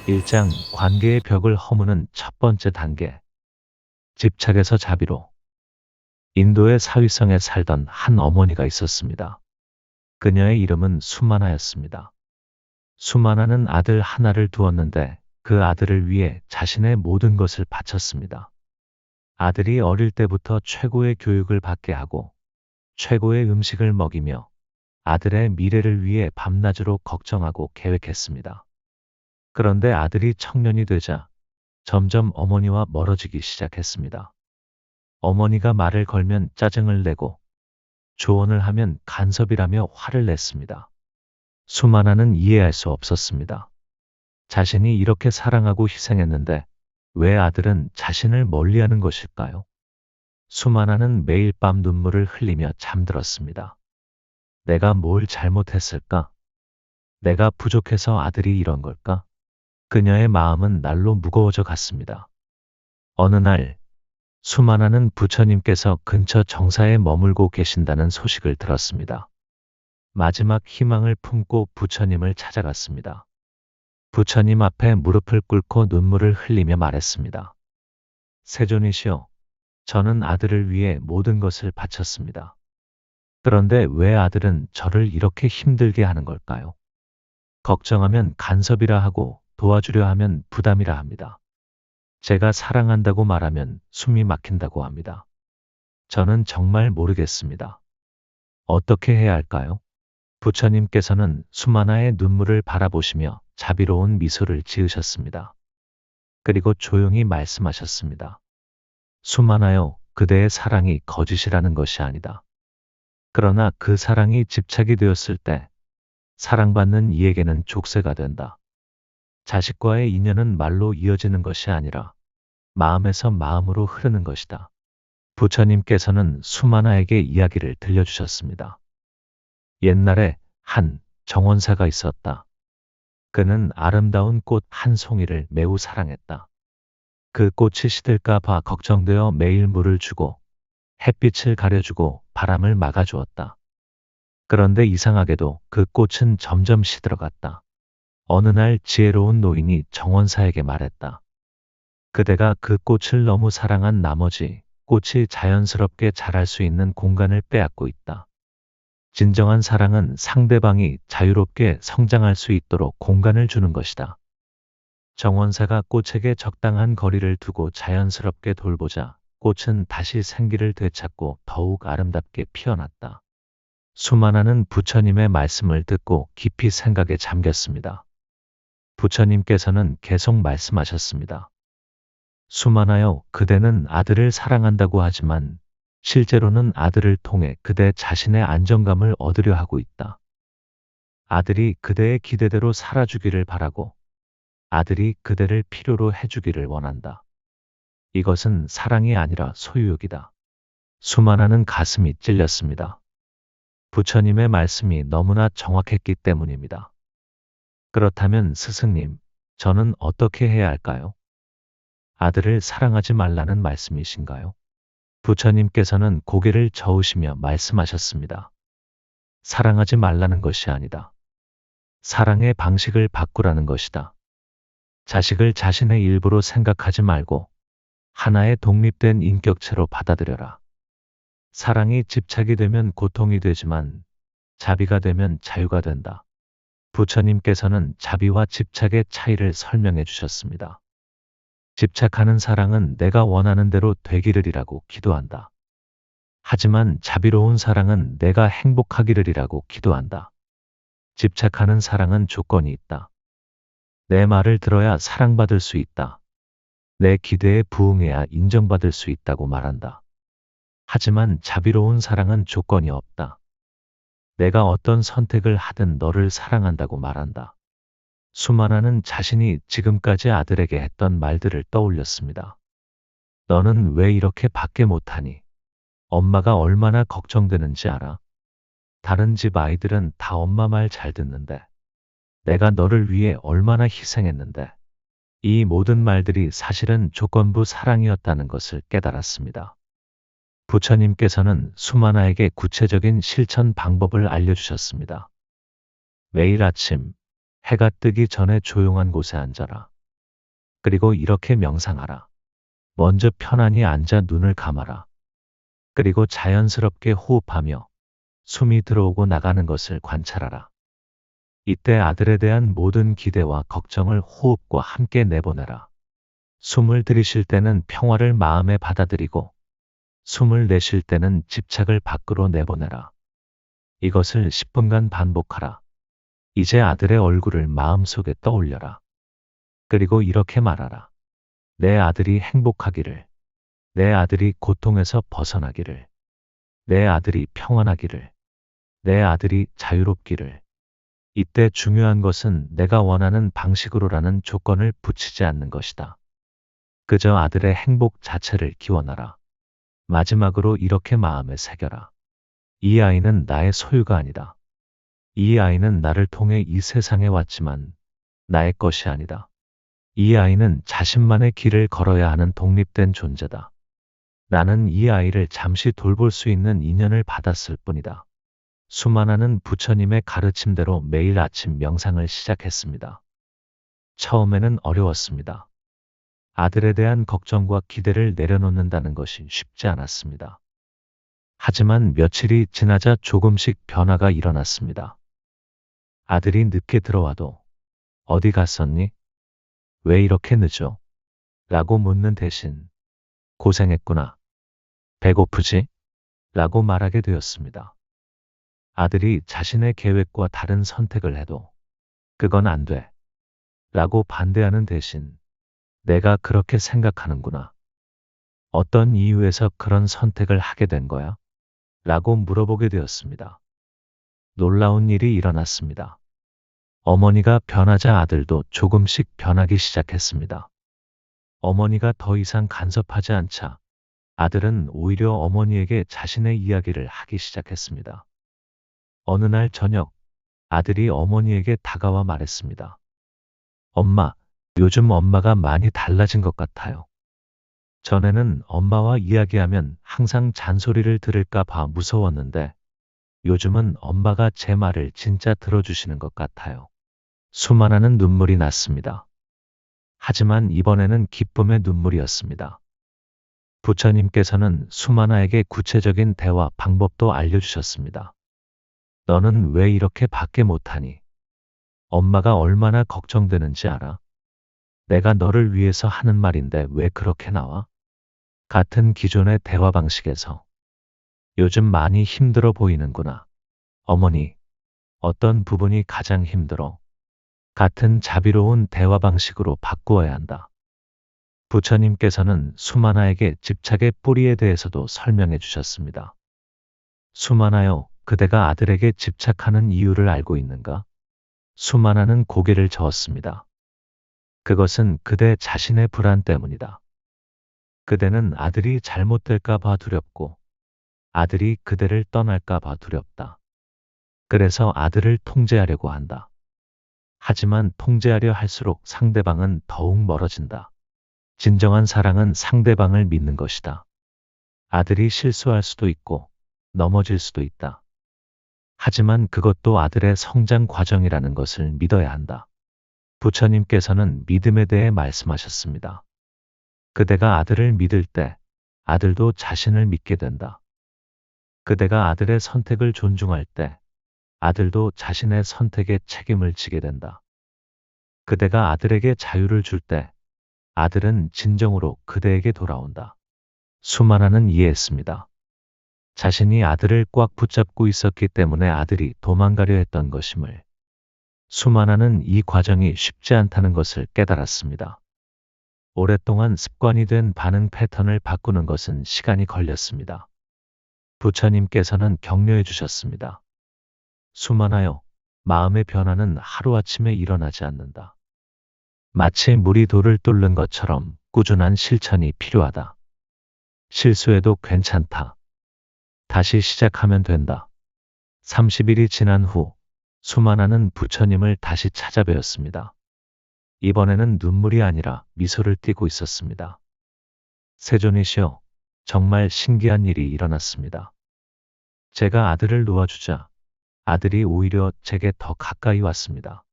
1장 관계의 벽을 허무는 첫 번째 단계. 집착에서 자비로. 인도의 사위성에 살던 한 어머니가 있었습니다. 그녀의 이름은 수마나였습니다. 수마나는 아들 하나를 두었는데 그 아들을 위해 자신의 모든 것을 바쳤습니다. 아들이 어릴 때부터 최고의 교육을 받게 하고 최고의 음식을 먹이며 아들의 미래를 위해 밤낮으로 걱정하고 계획했습니다. 그런데 아들이 청년이 되자 점점 어머니와 멀어지기 시작했습니다. 어머니가 말을 걸면 짜증을 내고 조언을 하면 간섭이라며 화를 냈습니다. 수마나는 이해할 수 없었습니다. 자신이 이렇게 사랑하고 희생했는데 왜 아들은 자신을 멀리하는 것일까요? 수마나는 매일 밤 눈물을 흘리며 잠들었습니다. 내가 뭘 잘못했을까? 내가 부족해서 아들이 이런 걸까? 그녀의 마음은 날로 무거워져 갔습니다. 어느 날 수마나는 부처님께서 근처 정사에 머물고 계신다는 소식을 들었습니다. 마지막 희망을 품고 부처님을 찾아갔습니다. 부처님 앞에 무릎을 꿇고 눈물을 흘리며 말했습니다. 세존이시여, 저는 아들을 위해 모든 것을 바쳤습니다. 그런데 왜 아들은 저를 이렇게 힘들게 하는 걸까요? 걱정하면 간섭이라 하고 도와주려 하면 부담이라 합니다. 제가 사랑한다고 말하면 숨이 막힌다고 합니다. 저는 정말 모르겠습니다. 어떻게 해야 할까요? 부처님께서는 수마나의 눈물을 바라보시며 자비로운 미소를 지으셨습니다. 그리고 조용히 말씀하셨습니다. 수마나여, 그대의 사랑이 거짓이라는 것이 아니다. 그러나 그 사랑이 집착이 되었을 때 사랑받는 이에게는 족쇄가 된다. 자식과의 인연은 말로 이어지는 것이 아니라 마음에서 마음으로 흐르는 것이다. 부처님께서는 수마나에게 이야기를 들려주셨습니다. 옛날에 한 정원사가 있었다. 그는 아름다운 꽃 한 송이를 매우 사랑했다. 그 꽃이 시들까 봐 걱정되어 매일 물을 주고 햇빛을 가려주고 바람을 막아주었다. 그런데 이상하게도 그 꽃은 점점 시들어갔다. 어느 날 지혜로운 노인이 정원사에게 말했다. 그대가 그 꽃을 너무 사랑한 나머지 꽃이 자연스럽게 자랄 수 있는 공간을 빼앗고 있다. 진정한 사랑은 상대방이 자유롭게 성장할 수 있도록 공간을 주는 것이다. 정원사가 꽃에게 적당한 거리를 두고 자연스럽게 돌보자 꽃은 다시 생기를 되찾고 더욱 아름답게 피어났다. 수마나는 부처님의 말씀을 듣고 깊이 생각에 잠겼습니다. 부처님께서는 계속 말씀하셨습니다. 수마나여, 그대는 아들을 사랑한다고 하지만 실제로는 아들을 통해 그대 자신의 안정감을 얻으려 하고 있다. 아들이 그대의 기대대로 살아주기를 바라고 아들이 그대를 필요로 해주기를 원한다. 이것은 사랑이 아니라 소유욕이다. 수마나는 가슴이 찔렸습니다. 부처님의 말씀이 너무나 정확했기 때문입니다. 그렇다면 스승님, 저는 어떻게 해야 할까요? 아들을 사랑하지 말라는 말씀이신가요? 부처님께서는 고개를 저으시며 말씀하셨습니다. 사랑하지 말라는 것이 아니다. 사랑의 방식을 바꾸라는 것이다. 자식을 자신의 일부로 생각하지 말고 하나의 독립된 인격체로 받아들여라. 사랑이 집착이 되면 고통이 되지만 자비가 되면 자유가 된다. 부처님께서는 자비와 집착의 차이를 설명해 주셨습니다. 집착하는 사랑은 내가 원하는 대로 되기를이라고 기도한다. 하지만 자비로운 사랑은 내가 행복하기를이라고 기도한다. 집착하는 사랑은 조건이 있다. 내 말을 들어야 사랑받을 수 있다. 내 기대에 부응해야 인정받을 수 있다고 말한다. 하지만 자비로운 사랑은 조건이 없다. 내가 어떤 선택을 하든 너를 사랑한다고 말한다. 수마나는 자신이 지금까지 아들에게 했던 말들을 떠올렸습니다. 너는 왜 이렇게 밖에 못하니? 엄마가 얼마나 걱정되는지 알아? 다른 집 아이들은 다 엄마 말 잘 듣는데 내가 너를 위해 얼마나 희생했는데 이 모든 말들이 사실은 조건부 사랑이었다는 것을 깨달았습니다. 부처님께서는 수마나에게 구체적인 실천 방법을 알려주셨습니다. 매일 아침 해가 뜨기 전에 조용한 곳에 앉아라. 그리고 이렇게 명상하라. 먼저 편안히 앉아 눈을 감아라. 그리고 자연스럽게 호흡하며 숨이 들어오고 나가는 것을 관찰하라. 이때 아들에 대한 모든 기대와 걱정을 호흡과 함께 내보내라. 숨을 들이쉴 때는 평화를 마음에 받아들이고 숨을 내쉴 때는 집착을 밖으로 내보내라. 이것을 10분간 반복하라. 이제 아들의 얼굴을 마음속에 떠올려라. 그리고 이렇게 말하라. 내 아들이 행복하기를, 내 아들이 고통에서 벗어나기를, 내 아들이 평안하기를, 내 아들이 자유롭기를. 이때 중요한 것은 내가 원하는 방식으로라는 조건을 붙이지 않는 것이다. 그저 아들의 행복 자체를 기원하라. 마지막으로 이렇게 마음에 새겨라. 이 아이는 나의 소유가 아니다. 이 아이는 나를 통해 이 세상에 왔지만 나의 것이 아니다. 이 아이는 자신만의 길을 걸어야 하는 독립된 존재다. 나는 이 아이를 잠시 돌볼 수 있는 인연을 받았을 뿐이다. 수만아는 부처님의 가르침대로 매일 아침 명상을 시작했습니다. 처음에는 어려웠습니다. 아들에 대한 걱정과 기대를 내려놓는다는 것이 쉽지 않았습니다. 하지만 며칠이 지나자 조금씩 변화가 일어났습니다. 아들이 늦게 들어와도 어디 갔었니? 왜 이렇게 늦어? 라고 묻는 대신 고생했구나. 배고프지? 라고 말하게 되었습니다. 아들이 자신의 계획과 다른 선택을 해도 그건 안 돼. 라고 반대하는 대신 내가 그렇게 생각하는구나. 어떤 이유에서 그런 선택을 하게 된 거야? 라고 물어보게 되었습니다. 놀라운 일이 일어났습니다. 어머니가 변하자 아들도 조금씩 변하기 시작했습니다. 어머니가 더 이상 간섭하지 않자 아들은 오히려 어머니에게 자신의 이야기를 하기 시작했습니다. 어느 날 저녁, 아들이 어머니에게 다가와 말했습니다. 엄마, 요즘 엄마가 많이 달라진 것 같아요. 전에는 엄마와 이야기하면 항상 잔소리를 들을까 봐 무서웠는데 요즘은 엄마가 제 말을 진짜 들어주시는 것 같아요. 수많은 눈물이 났습니다. 하지만 이번에는 기쁨의 눈물이었습니다. 부처님께서는 수만아에게 구체적인 대화 방법도 알려주셨습니다. 너는 왜 이렇게 밖에 못하니? 엄마가 얼마나 걱정되는지 알아? 내가 너를 위해서 하는 말인데 왜 그렇게 나와? 같은 기존의 대화 방식에서 요즘 많이 힘들어 보이는구나. 어머니, 어떤 부분이 가장 힘들어? 같은 자비로운 대화 방식으로 바꾸어야 한다. 부처님께서는 수만아에게 집착의 뿌리에 대해서도 설명해 주셨습니다. 수만아여, 그대가 아들에게 집착하는 이유를 알고 있는가? 수만아는 고개를 저었습니다. 그것은 그대 자신의 불안 때문이다. 그대는 아들이 잘못될까 봐 두렵고 아들이 그대를 떠날까 봐 두렵다. 그래서 아들을 통제하려고 한다. 하지만 통제하려 할수록 상대방은 더욱 멀어진다. 진정한 사랑은 상대방을 믿는 것이다. 아들이 실수할 수도 있고 넘어질 수도 있다. 하지만 그것도 아들의 성장 과정이라는 것을 믿어야 한다. 부처님께서는 믿음에 대해 말씀하셨습니다. 그대가 아들을 믿을 때 아들도 자신을 믿게 된다. 그대가 아들의 선택을 존중할 때 아들도 자신의 선택에 책임을 지게 된다. 그대가 아들에게 자유를 줄 때 아들은 진정으로 그대에게 돌아온다. 수만아는 이해했습니다. 자신이 아들을 꽉 붙잡고 있었기 때문에 아들이 도망가려 했던 것임을. 수만아는 이 과정이 쉽지 않다는 것을 깨달았습니다. 오랫동안 습관이 된 반응 패턴을 바꾸는 것은 시간이 걸렸습니다. 부처님께서는 격려해 주셨습니다. 수만아여, 마음의 변화는 하루아침에 일어나지 않는다. 마치 물이 돌을 뚫는 것처럼 꾸준한 실천이 필요하다. 실수해도 괜찮다. 다시 시작하면 된다. 30일이 지난 후 수만아는 부처님을 다시 찾아뵈었습니다. 이번에는 눈물이 아니라 미소를 띠고 있었습니다. 세존이시여, 정말 신기한 일이 일어났습니다. 제가 아들을 놓아주자 아들이 오히려 제게 더 가까이 왔습니다.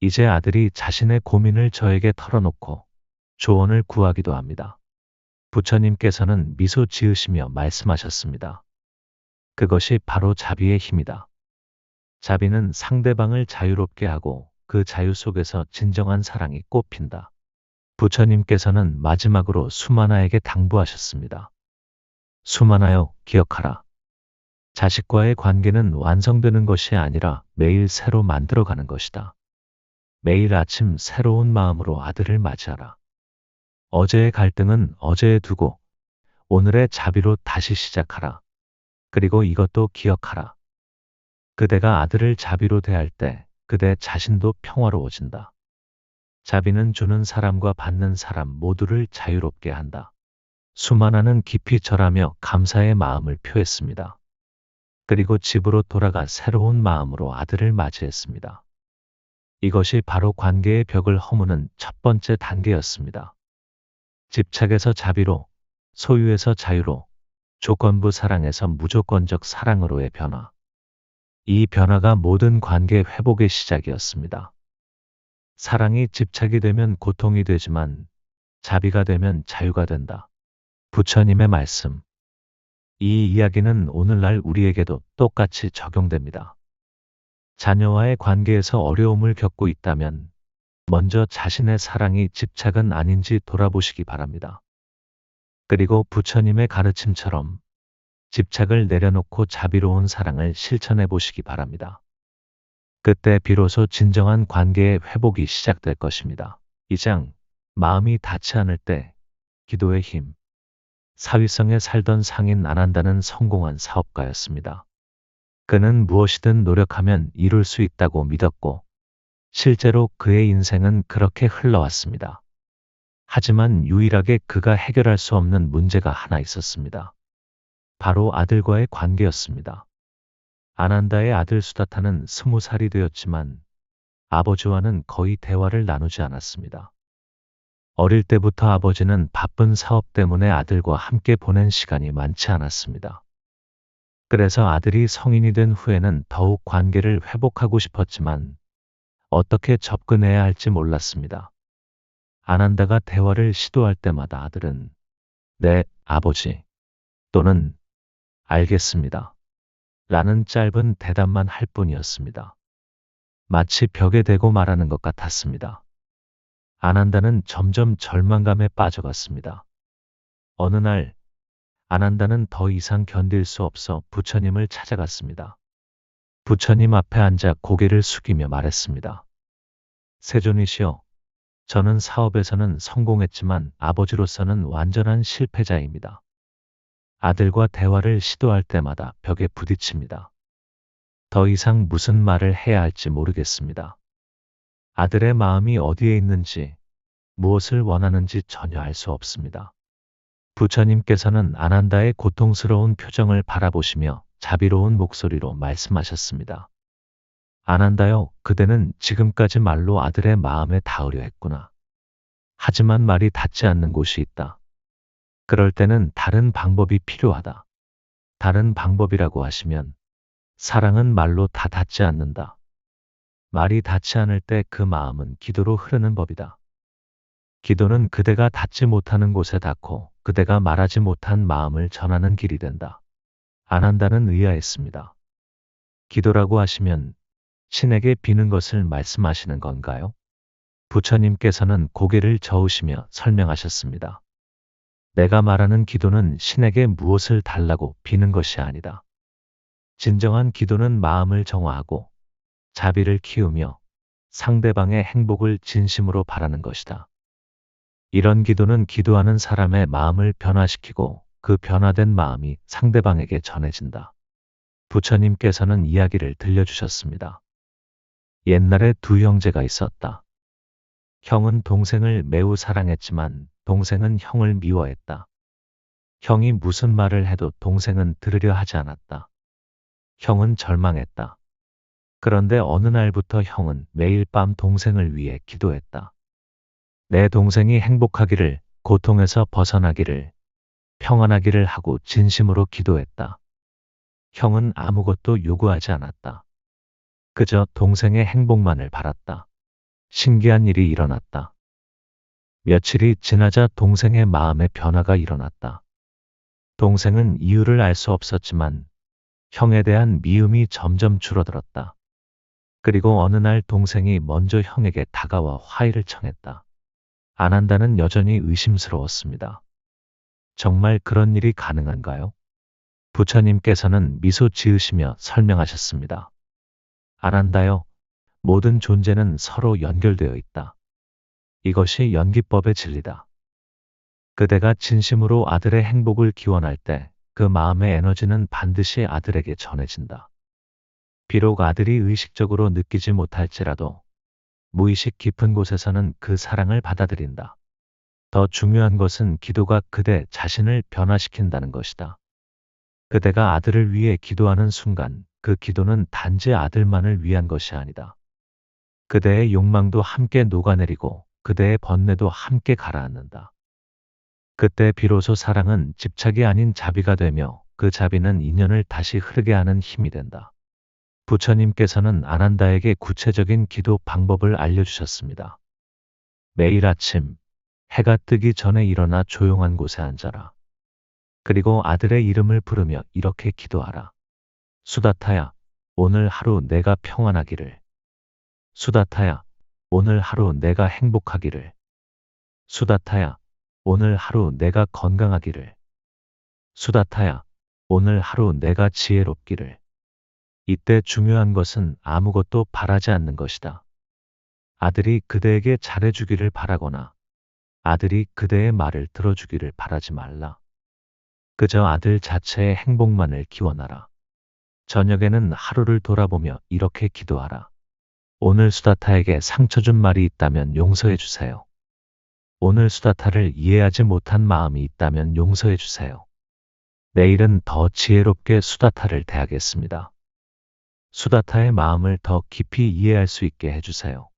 이제 아들이 자신의 고민을 저에게 털어놓고 조언을 구하기도 합니다. 부처님께서는 미소 지으시며 말씀하셨습니다. 그것이 바로 자비의 힘이다. 자비는 상대방을 자유롭게 하고 그 자유 속에서 진정한 사랑이 꽃핀다. 부처님께서는 마지막으로 수만아에게 당부하셨습니다. 수만아여, 기억하라. 자식과의 관계는 완성되는 것이 아니라 매일 새로 만들어가는 것이다. 매일 아침 새로운 마음으로 아들을 맞이하라. 어제의 갈등은 어제에 두고 오늘의 자비로 다시 시작하라. 그리고 이것도 기억하라. 그대가 아들을 자비로 대할 때 그대 자신도 평화로워진다. 자비는 주는 사람과 받는 사람 모두를 자유롭게 한다. 수만아는 깊이 절하며 감사의 마음을 표했습니다. 그리고 집으로 돌아가 새로운 마음으로 아들을 맞이했습니다. 이것이 바로 관계의 벽을 허무는 첫 번째 단계였습니다. 집착에서 자비로, 소유에서 자유로, 조건부 사랑에서 무조건적 사랑으로의 변화. 이 변화가 모든 관계 회복의 시작이었습니다. 사랑이 집착이 되면 고통이 되지만 자비가 되면 자유가 된다. 부처님의 말씀. 이 이야기는 오늘날 우리에게도 똑같이 적용됩니다. 자녀와의 관계에서 어려움을 겪고 있다면 먼저 자신의 사랑이 집착은 아닌지 돌아보시기 바랍니다. 그리고 부처님의 가르침처럼 집착을 내려놓고 자비로운 사랑을 실천해 보시기 바랍니다. 그때 비로소 진정한 관계의 회복이 시작될 것입니다. 2장, 마음이 닿지 않을 때 기도의 힘. 사위성에 살던 상인 아난다는 성공한 사업가였습니다. 그는 무엇이든 노력하면 이룰 수 있다고 믿었고 실제로 그의 인생은 그렇게 흘러왔습니다. 하지만 유일하게 그가 해결할 수 없는 문제가 하나 있었습니다. 바로 아들과의 관계였습니다. 아난다의 아들 수다타는 20살이 되었지만 아버지와는 거의 대화를 나누지 않았습니다. 어릴 때부터 아버지는 바쁜 사업 때문에 아들과 함께 보낸 시간이 많지 않았습니다. 그래서 아들이 성인이 된 후에는 더욱 관계를 회복하고 싶었지만 어떻게 접근해야 할지 몰랐습니다. 아난다가 대화를 시도할 때마다 아들은 네, 아버지 또는 알겠습니다. 라는 짧은 대답만 할 뿐이었습니다. 마치 벽에 대고 말하는 것 같았습니다. 아난다는 점점 절망감에 빠져갔습니다. 어느 날 아난다는 더 이상 견딜 수 없어 부처님을 찾아갔습니다. 부처님 앞에 앉아 고개를 숙이며 말했습니다. 세존이시여, 저는 사업에서는 성공했지만 아버지로서는 완전한 실패자입니다. 아들과 대화를 시도할 때마다 벽에 부딪힙니다. 더 이상 무슨 말을 해야 할지 모르겠습니다. 아들의 마음이 어디에 있는지, 무엇을 원하는지 전혀 알 수 없습니다. 부처님께서는 아난다의 고통스러운 표정을 바라보시며 자비로운 목소리로 말씀하셨습니다. 아난다여, 그대는 지금까지 말로 아들의 마음에 닿으려 했구나. 하지만 말이 닿지 않는 곳이 있다. 그럴 때는 다른 방법이 필요하다. 다른 방법이라고 하시면 사랑은 말로 다 닿지 않는다. 말이 닿지 않을 때 그 마음은 기도로 흐르는 법이다. 기도는 그대가 닿지 못하는 곳에 닿고 그대가 말하지 못한 마음을 전하는 길이 된다. 아난다는 의아했습니다. 기도라고 하시면 신에게 비는 것을 말씀하시는 건가요? 부처님께서는 고개를 저으시며 설명하셨습니다. 내가 말하는 기도는 신에게 무엇을 달라고 비는 것이 아니다. 진정한 기도는 마음을 정화하고 자비를 키우며 상대방의 행복을 진심으로 바라는 것이다. 이런 기도는 기도하는 사람의 마음을 변화시키고 그 변화된 마음이 상대방에게 전해진다. 부처님께서는 이야기를 들려주셨습니다. 옛날에 두 형제가 있었다. 형은 동생을 매우 사랑했지만 동생은 형을 미워했다. 형이 무슨 말을 해도 동생은 들으려 하지 않았다. 형은 절망했다. 그런데 어느 날부터 형은 매일 밤 동생을 위해 기도했다. 내 동생이 행복하기를, 고통에서 벗어나기를, 평안하기를 하고 진심으로 기도했다. 형은 아무것도 요구하지 않았다. 그저 동생의 행복만을 바랐다. 신기한 일이 일어났다. 며칠이 지나자 동생의 마음에 변화가 일어났다. 동생은 이유를 알 수 없었지만 형에 대한 미움이 점점 줄어들었다. 그리고 어느 날 동생이 먼저 형에게 다가와 화해를 청했다. 안 한다는 여전히 의심스러웠습니다. 정말 그런 일이 가능한가요? 부처님께서는 미소 지으시며 설명하셨습니다. 안 한다요. 모든 존재는 서로 연결되어 있다. 이것이 연기법의 진리다. 그대가 진심으로 아들의 행복을 기원할 때 그 마음의 에너지는 반드시 아들에게 전해진다. 비록 아들이 의식적으로 느끼지 못할지라도 무의식 깊은 곳에서는 그 사랑을 받아들인다. 더 중요한 것은 기도가 그대 자신을 변화시킨다는 것이다. 그대가 아들을 위해 기도하는 순간 그 기도는 단지 아들만을 위한 것이 아니다. 그대의 욕망도 함께 녹아내리고 그대의 번뇌도 함께 가라앉는다. 그때 비로소 사랑은 집착이 아닌 자비가 되며 그 자비는 인연을 다시 흐르게 하는 힘이 된다. 부처님께서는 아난다에게 구체적인 기도 방법을 알려주셨습니다. 매일 아침 해가 뜨기 전에 일어나 조용한 곳에 앉아라. 그리고 아들의 이름을 부르며 이렇게 기도하라. 수다타야, 오늘 하루 내가 평안하기를. 수다타야, 오늘 하루 내가 행복하기를. 수다타야, 오늘 하루 내가 건강하기를. 수다타야, 오늘 하루 내가 지혜롭기를. 이때 중요한 것은 아무것도 바라지 않는 것이다. 아들이 그대에게 잘해주기를 바라거나 아들이 그대의 말을 들어주기를 바라지 말라. 그저 아들 자체의 행복만을 기원하라. 저녁에는 하루를 돌아보며 이렇게 기도하라. 오늘 수다타에게 상처 준 말이 있다면 용서해 주세요. 오늘 수다타를 이해하지 못한 마음이 있다면 용서해 주세요. 내일은 더 지혜롭게 수다타를 대하겠습니다. 수다타의 마음을 더 깊이 이해할 수 있게 해주세요.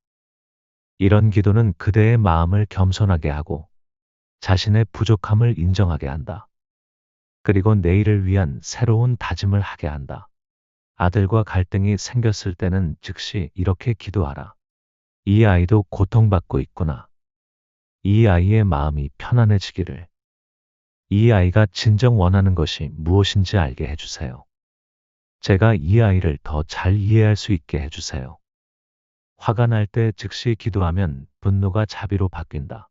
이런 기도는 그대의 마음을 겸손하게 하고 자신의 부족함을 인정하게 한다. 그리고 내일을 위한 새로운 다짐을 하게 한다. 아들과 갈등이 생겼을 때는 즉시 이렇게 기도하라. 이 아이도 고통받고 있구나. 이 아이의 마음이 편안해지기를. 이 아이가 진정 원하는 것이 무엇인지 알게 해주세요. 제가 이 아이를 더 잘 이해할 수 있게 해주세요. 화가 날 때 즉시 기도하면 분노가 자비로 바뀐다.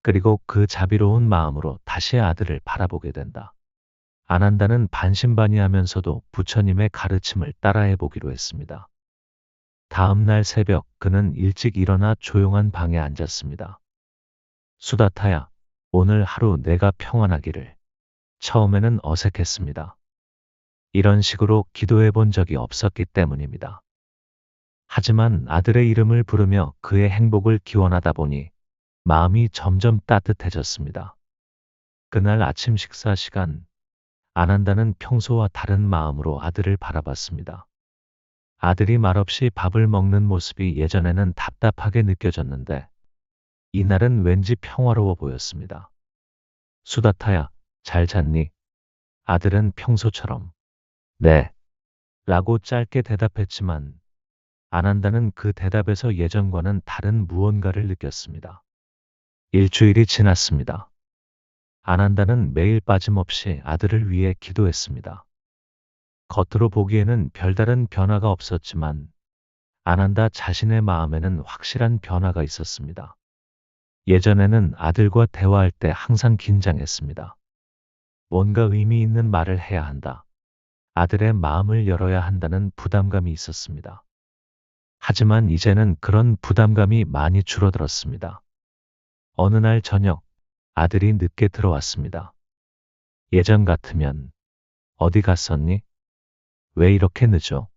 그리고 그 자비로운 마음으로 다시 아들을 바라보게 된다. 안 한다는 반신반의하면서도 부처님의 가르침을 따라해 보기로 했습니다. 다음 날 새벽 그는 일찍 일어나 조용한 방에 앉았습니다. 수다타야, 오늘 하루 내가 평안하기를. 처음에는 어색했습니다. 이런 식으로 기도해 본 적이 없었기 때문입니다. 하지만 아들의 이름을 부르며 그의 행복을 기원하다 보니 마음이 점점 따뜻해졌습니다. 그날 아침 식사 시간, 안 한다는 평소와 다른 마음으로 아들을 바라봤습니다. 아들이 말없이 밥을 먹는 모습이 예전에는 답답하게 느껴졌는데 이날은 왠지 평화로워 보였습니다. 수다타야, 잘 잤니? 아들은 평소처럼 네, 라고 짧게 대답했지만 안 한다는 그 대답에서 예전과는 다른 무언가를 느꼈습니다. 일주일이 지났습니다. 안 한다는 매일 빠짐없이 아들을 위해 기도했습니다. 겉으로 보기에는 별다른 변화가 없었지만 안 한다 자신의 마음에는 확실한 변화가 있었습니다. 예전에는 아들과 대화할 때 항상 긴장했습니다. 뭔가 의미 있는 말을 해야 한다. 아들의 마음을 열어야 한다는 부담감이 있었습니다. 하지만 이제는 그런 부담감이 많이 줄어들었습니다. 어느 날 저녁 아들이 늦게 들어왔습니다. 예전 같으면 어디 갔었니? 왜 이렇게 늦어?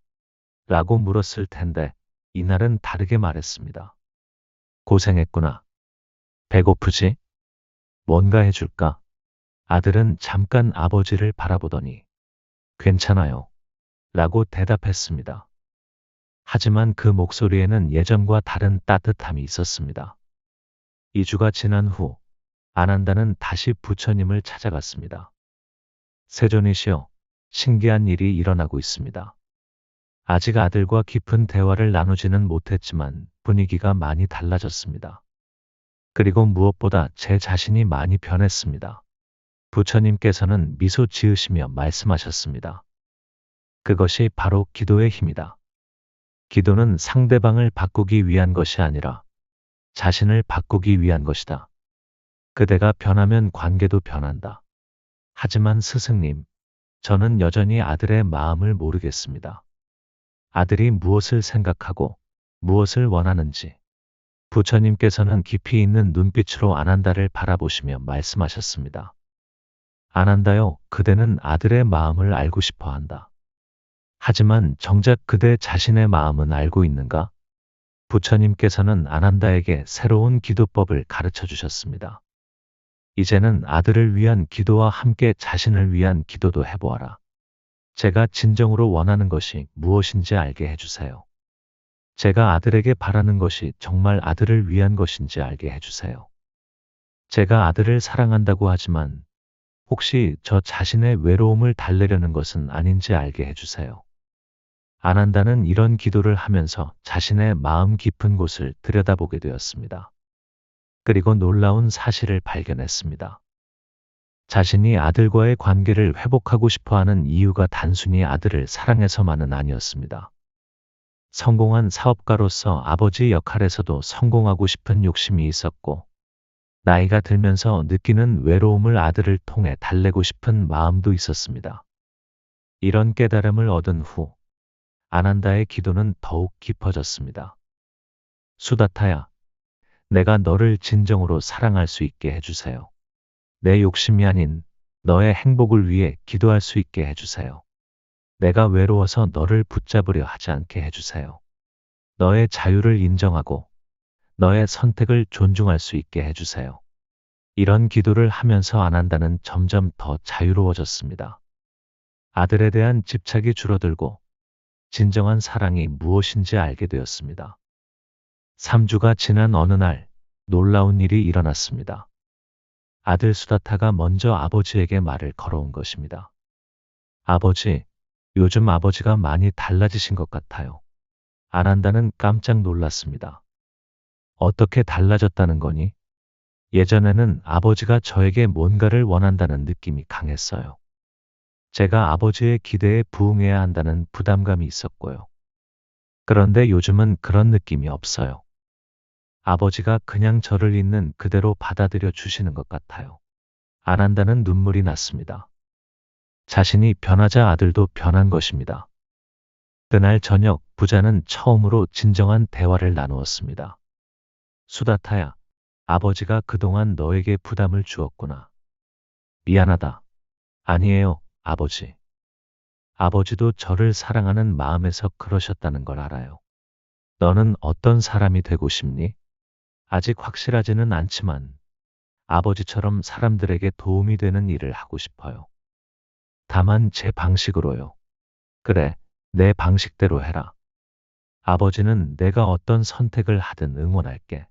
라고 물었을 텐데 이날은 다르게 말했습니다. 고생했구나. 배고프지? 뭔가 해줄까? 아들은 잠깐 아버지를 바라보더니 괜찮아요. 라고 대답했습니다. 하지만 그 목소리에는 예전과 다른 따뜻함이 있었습니다. 2주가 지난 후 안 한다는 다시 부처님을 찾아갔습니다. 세존이시여, 신기한 일이 일어나고 있습니다. 아직 아들과 깊은 대화를 나누지는 못했지만 분위기가 많이 달라졌습니다. 그리고 무엇보다 제 자신이 많이 변했습니다. 부처님께서는 미소 지으시며 말씀하셨습니다. 그것이 바로 기도의 힘이다. 기도는 상대방을 바꾸기 위한 것이 아니라 자신을 바꾸기 위한 것이다. 그대가 변하면 관계도 변한다. 하지만 스승님, 저는 여전히 아들의 마음을 모르겠습니다. 아들이 무엇을 생각하고 무엇을 원하는지. 부처님께서는 깊이 있는 눈빛으로 아난다를 바라보시며 말씀하셨습니다. 아난다요, 그대는 아들의 마음을 알고 싶어 한다. 하지만 정작 그대 자신의 마음은 알고 있는가? 부처님께서는 아난다에게 새로운 기도법을 가르쳐 주셨습니다. 이제는 아들을 위한 기도와 함께 자신을 위한 기도도 해보아라. 제가 진정으로 원하는 것이 무엇인지 알게 해주세요. 제가 아들에게 바라는 것이 정말 아들을 위한 것인지 알게 해주세요. 제가 아들을 사랑한다고 하지만 혹시 저 자신의 외로움을 달래려는 것은 아닌지 알게 해주세요. 아난다는 이런 기도를 하면서 자신의 마음 깊은 곳을 들여다보게 되었습니다. 그리고 놀라운 사실을 발견했습니다. 자신이 아들과의 관계를 회복하고 싶어하는 이유가 단순히 아들을 사랑해서만은 아니었습니다. 성공한 사업가로서 아버지 역할에서도 성공하고 싶은 욕심이 있었고, 나이가 들면서 느끼는 외로움을 아들을 통해 달래고 싶은 마음도 있었습니다. 이런 깨달음을 얻은 후 아난다의 기도는 더욱 깊어졌습니다. 수다타야, 내가 너를 진정으로 사랑할 수 있게 해주세요. 내 욕심이 아닌 너의 행복을 위해 기도할 수 있게 해주세요. 내가 외로워서 너를 붙잡으려 하지 않게 해주세요. 너의 자유를 인정하고 너의 선택을 존중할 수 있게 해주세요. 이런 기도를 하면서 아난다는 점점 더 자유로워졌습니다. 아들에 대한 집착이 줄어들고 진정한 사랑이 무엇인지 알게 되었습니다. 3주가 지난 어느 날 놀라운 일이 일어났습니다. 아들 수다타가 먼저 아버지에게 말을 걸어온 것입니다. 아버지, 요즘 아버지가 많이 달라지신 것 같아요. 아난다는 깜짝 놀랐습니다. 어떻게 달라졌다는 거니? 예전에는 아버지가 저에게 뭔가를 원한다는 느낌이 강했어요. 제가 아버지의 기대에 부응해야 한다는 부담감이 있었고요. 그런데 요즘은 그런 느낌이 없어요. 아버지가 그냥 저를 있는 그대로 받아들여 주시는 것 같아요. 아난다는 눈물이 났습니다. 자신이 변하자 아들도 변한 것입니다. 그날 저녁 부자는 처음으로 진정한 대화를 나누었습니다. 수다타야, 아버지가 그동안 너에게 부담을 주었구나. 미안하다. 아니에요, 아버지. 아버지도 저를 사랑하는 마음에서 그러셨다는 걸 알아요. 너는 어떤 사람이 되고 싶니? 아직 확실하지는 않지만 아버지처럼 사람들에게 도움이 되는 일을 하고 싶어요. 다만 제 방식으로요. 그래, 내 방식대로 해라. 아버지는 내가 어떤 선택을 하든 응원할게.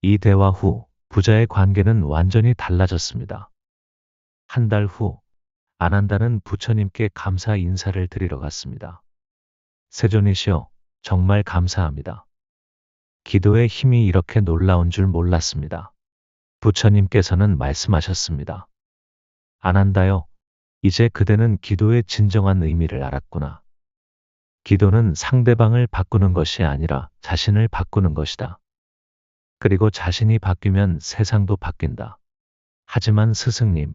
이 대화 후 부자의 관계는 완전히 달라졌습니다. 한 달 후 아난다는 부처님께 감사 인사를 드리러 갔습니다. 세존이시여, 정말 감사합니다. 기도의 힘이 이렇게 놀라운 줄 몰랐습니다. 부처님께서는 말씀하셨습니다. 아난다여, 이제 그대는 기도의 진정한 의미를 알았구나. 기도는 상대방을 바꾸는 것이 아니라 자신을 바꾸는 것이다. 그리고 자신이 바뀌면 세상도 바뀐다. 하지만 스승님,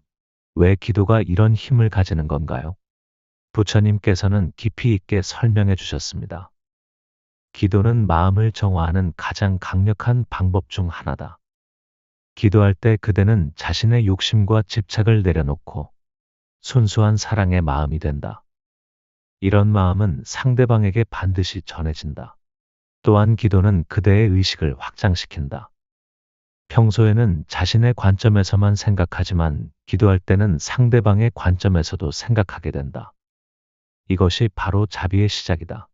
왜 기도가 이런 힘을 가지는 건가요? 부처님께서는 깊이 있게 설명해 주셨습니다. 기도는 마음을 정화하는 가장 강력한 방법 중 하나다. 기도할 때 그대는 자신의 욕심과 집착을 내려놓고 순수한 사랑의 마음이 된다. 이런 마음은 상대방에게 반드시 전해진다. 또한 기도는 그대의 의식을 확장시킨다. 평소에는 자신의 관점에서만 생각하지만 기도할 때는 상대방의 관점에서도 생각하게 된다. 이것이 바로 자비의 시작이다.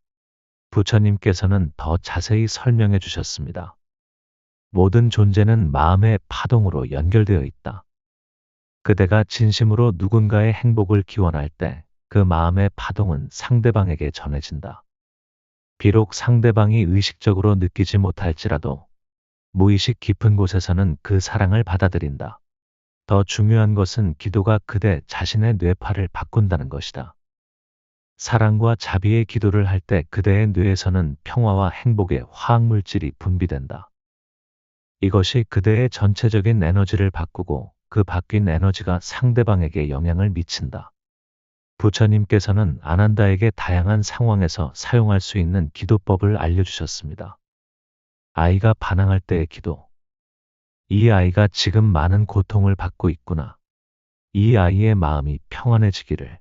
부처님께서는 더 자세히 설명해 주셨습니다. 모든 존재는 마음의 파동으로 연결되어 있다. 그대가 진심으로 누군가의 행복을 기원할 때 그 마음의 파동은 상대방에게 전해진다. 비록 상대방이 의식적으로 느끼지 못할지라도 무의식 깊은 곳에서는 그 사랑을 받아들인다. 더 중요한 것은 기도가 그대 자신의 뇌파를 바꾼다는 것이다. 사랑과 자비의 기도를 할 때 그대의 뇌에서는 평화와 행복의 화학물질이 분비된다. 이것이 그대의 전체적인 에너지를 바꾸고 그 바뀐 에너지가 상대방에게 영향을 미친다. 부처님께서는 아난다에게 다양한 상황에서 사용할 수 있는 기도법을 알려주셨습니다. 아이가 반항할 때의 기도. 이 아이가 지금 많은 고통을 받고 있구나. 이 아이의 마음이 평안해지기를.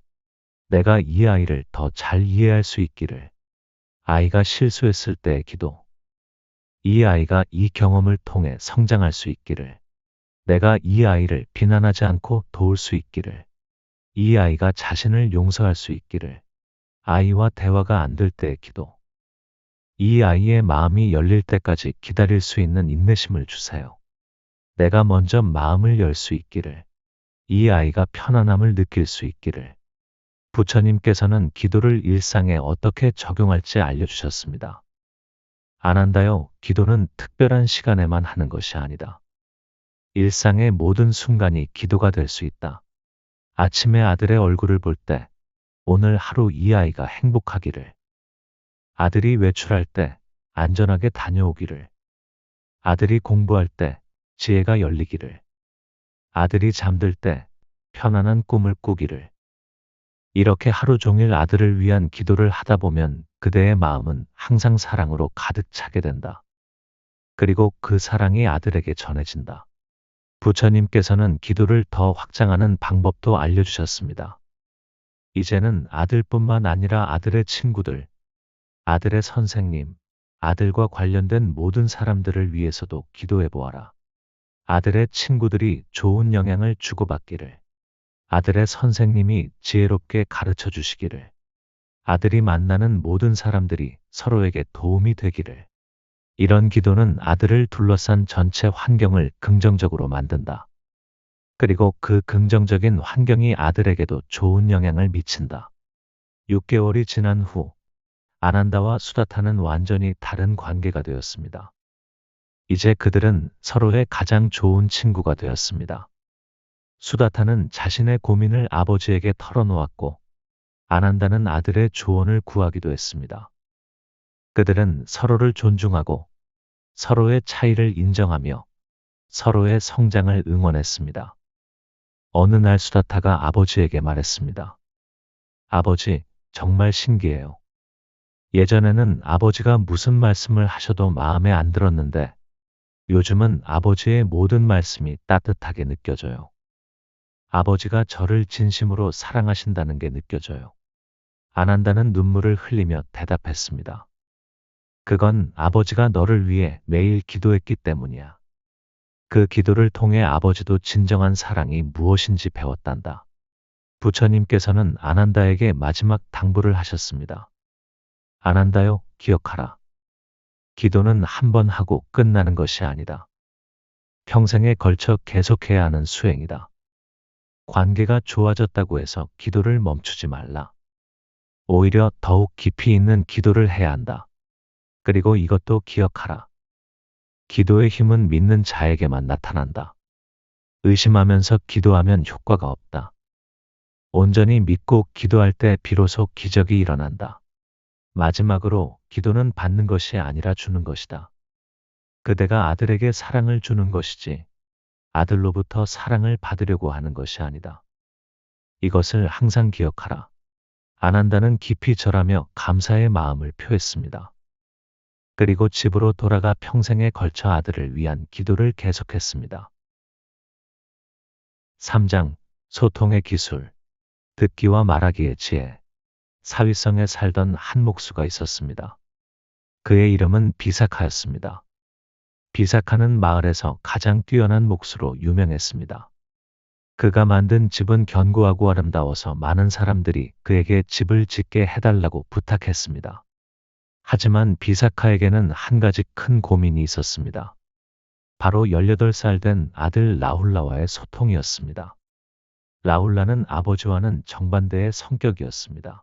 내가 이 아이를 더 잘 이해할 수 있기를. 아이가 실수했을 때의 기도. 이 아이가 이 경험을 통해 성장할 수 있기를. 내가 이 아이를 비난하지 않고 도울 수 있기를. 이 아이가 자신을 용서할 수 있기를. 아이와 대화가 안 될 때의 기도. 이 아이의 마음이 열릴 때까지 기다릴 수 있는 인내심을 주세요. 내가 먼저 마음을 열 수 있기를. 이 아이가 편안함을 느낄 수 있기를. 부처님께서는 기도를 일상에 어떻게 적용할지 알려주셨습니다. 아난다요, 기도는 특별한 시간에만 하는 것이 아니다. 일상의 모든 순간이 기도가 될 수 있다. 아침에 아들의 얼굴을 볼 때, 오늘 하루 이 아이가 행복하기를. 아들이 외출할 때, 안전하게 다녀오기를. 아들이 공부할 때, 지혜가 열리기를. 아들이 잠들 때, 편안한 꿈을 꾸기를. 이렇게 하루 종일 아들을 위한 기도를 하다 보면 그대의 마음은 항상 사랑으로 가득 차게 된다. 그리고 그 사랑이 아들에게 전해진다. 부처님께서는 기도를 더 확장하는 방법도 알려주셨습니다. 이제는 아들뿐만 아니라 아들의 친구들, 아들의 선생님, 아들과 관련된 모든 사람들을 위해서도 기도해 보아라. 아들의 친구들이 좋은 영향을 주고받기를. 아들의 선생님이 지혜롭게 가르쳐 주시기를. 아들이 만나는 모든 사람들이 서로에게 도움이 되기를. 이런 기도는 아들을 둘러싼 전체 환경을 긍정적으로 만든다. 그리고 그 긍정적인 환경이 아들에게도 좋은 영향을 미친다. 6개월이 지난 후 아난다와 수다타는 완전히 다른 관계가 되었습니다. 이제 그들은 서로의 가장 좋은 친구가 되었습니다. 수다타는 자신의 고민을 아버지에게 털어놓았고 아난다는 아들의 조언을 구하기도 했습니다. 그들은 서로를 존중하고 서로의 차이를 인정하며 서로의 성장을 응원했습니다. 어느 날 수다타가 아버지에게 말했습니다. 아버지, 정말 신기해요. 예전에는 아버지가 무슨 말씀을 하셔도 마음에 안 들었는데 요즘은 아버지의 모든 말씀이 따뜻하게 느껴져요. 아버지가 저를 진심으로 사랑하신다는 게 느껴져요. 아난다는 눈물을 흘리며 대답했습니다. 그건 아버지가 너를 위해 매일 기도했기 때문이야. 그 기도를 통해 아버지도 진정한 사랑이 무엇인지 배웠단다. 부처님께서는 아난다에게 마지막 당부를 하셨습니다. 아난다요, 기억하라. 기도는 한 번 하고 끝나는 것이 아니다. 평생에 걸쳐 계속해야 하는 수행이다. 관계가 좋아졌다고 해서 기도를 멈추지 말라. 오히려 더욱 깊이 있는 기도를 해야 한다. 그리고 이것도 기억하라. 기도의 힘은 믿는 자에게만 나타난다. 의심하면서 기도하면 효과가 없다. 온전히 믿고 기도할 때 비로소 기적이 일어난다. 마지막으로 기도는 받는 것이 아니라 주는 것이다. 그대가 아들에게 사랑을 주는 것이지 아들로부터 사랑을 받으려고 하는 것이 아니다. 이것을 항상 기억하라. 아난다는 깊이 절하며 감사의 마음을 표했습니다. 그리고 집으로 돌아가 평생에 걸쳐 아들을 위한 기도를 계속했습니다. 3장 소통의 기술, 듣기와 말하기의 지혜. 사위성에 살던 한 목수가 있었습니다. 그의 이름은 비사카였습니다. 비사카는 마을에서 가장 뛰어난 목수로 유명했습니다. 그가 만든 집은 견고하고 아름다워서 많은 사람들이 그에게 집을 짓게 해달라고 부탁했습니다. 하지만 비사카에게는 한 가지 큰 고민이 있었습니다. 바로 18살 된 아들 라훌라와의 소통이었습니다. 라훌라는 아버지와는 정반대의 성격이었습니다.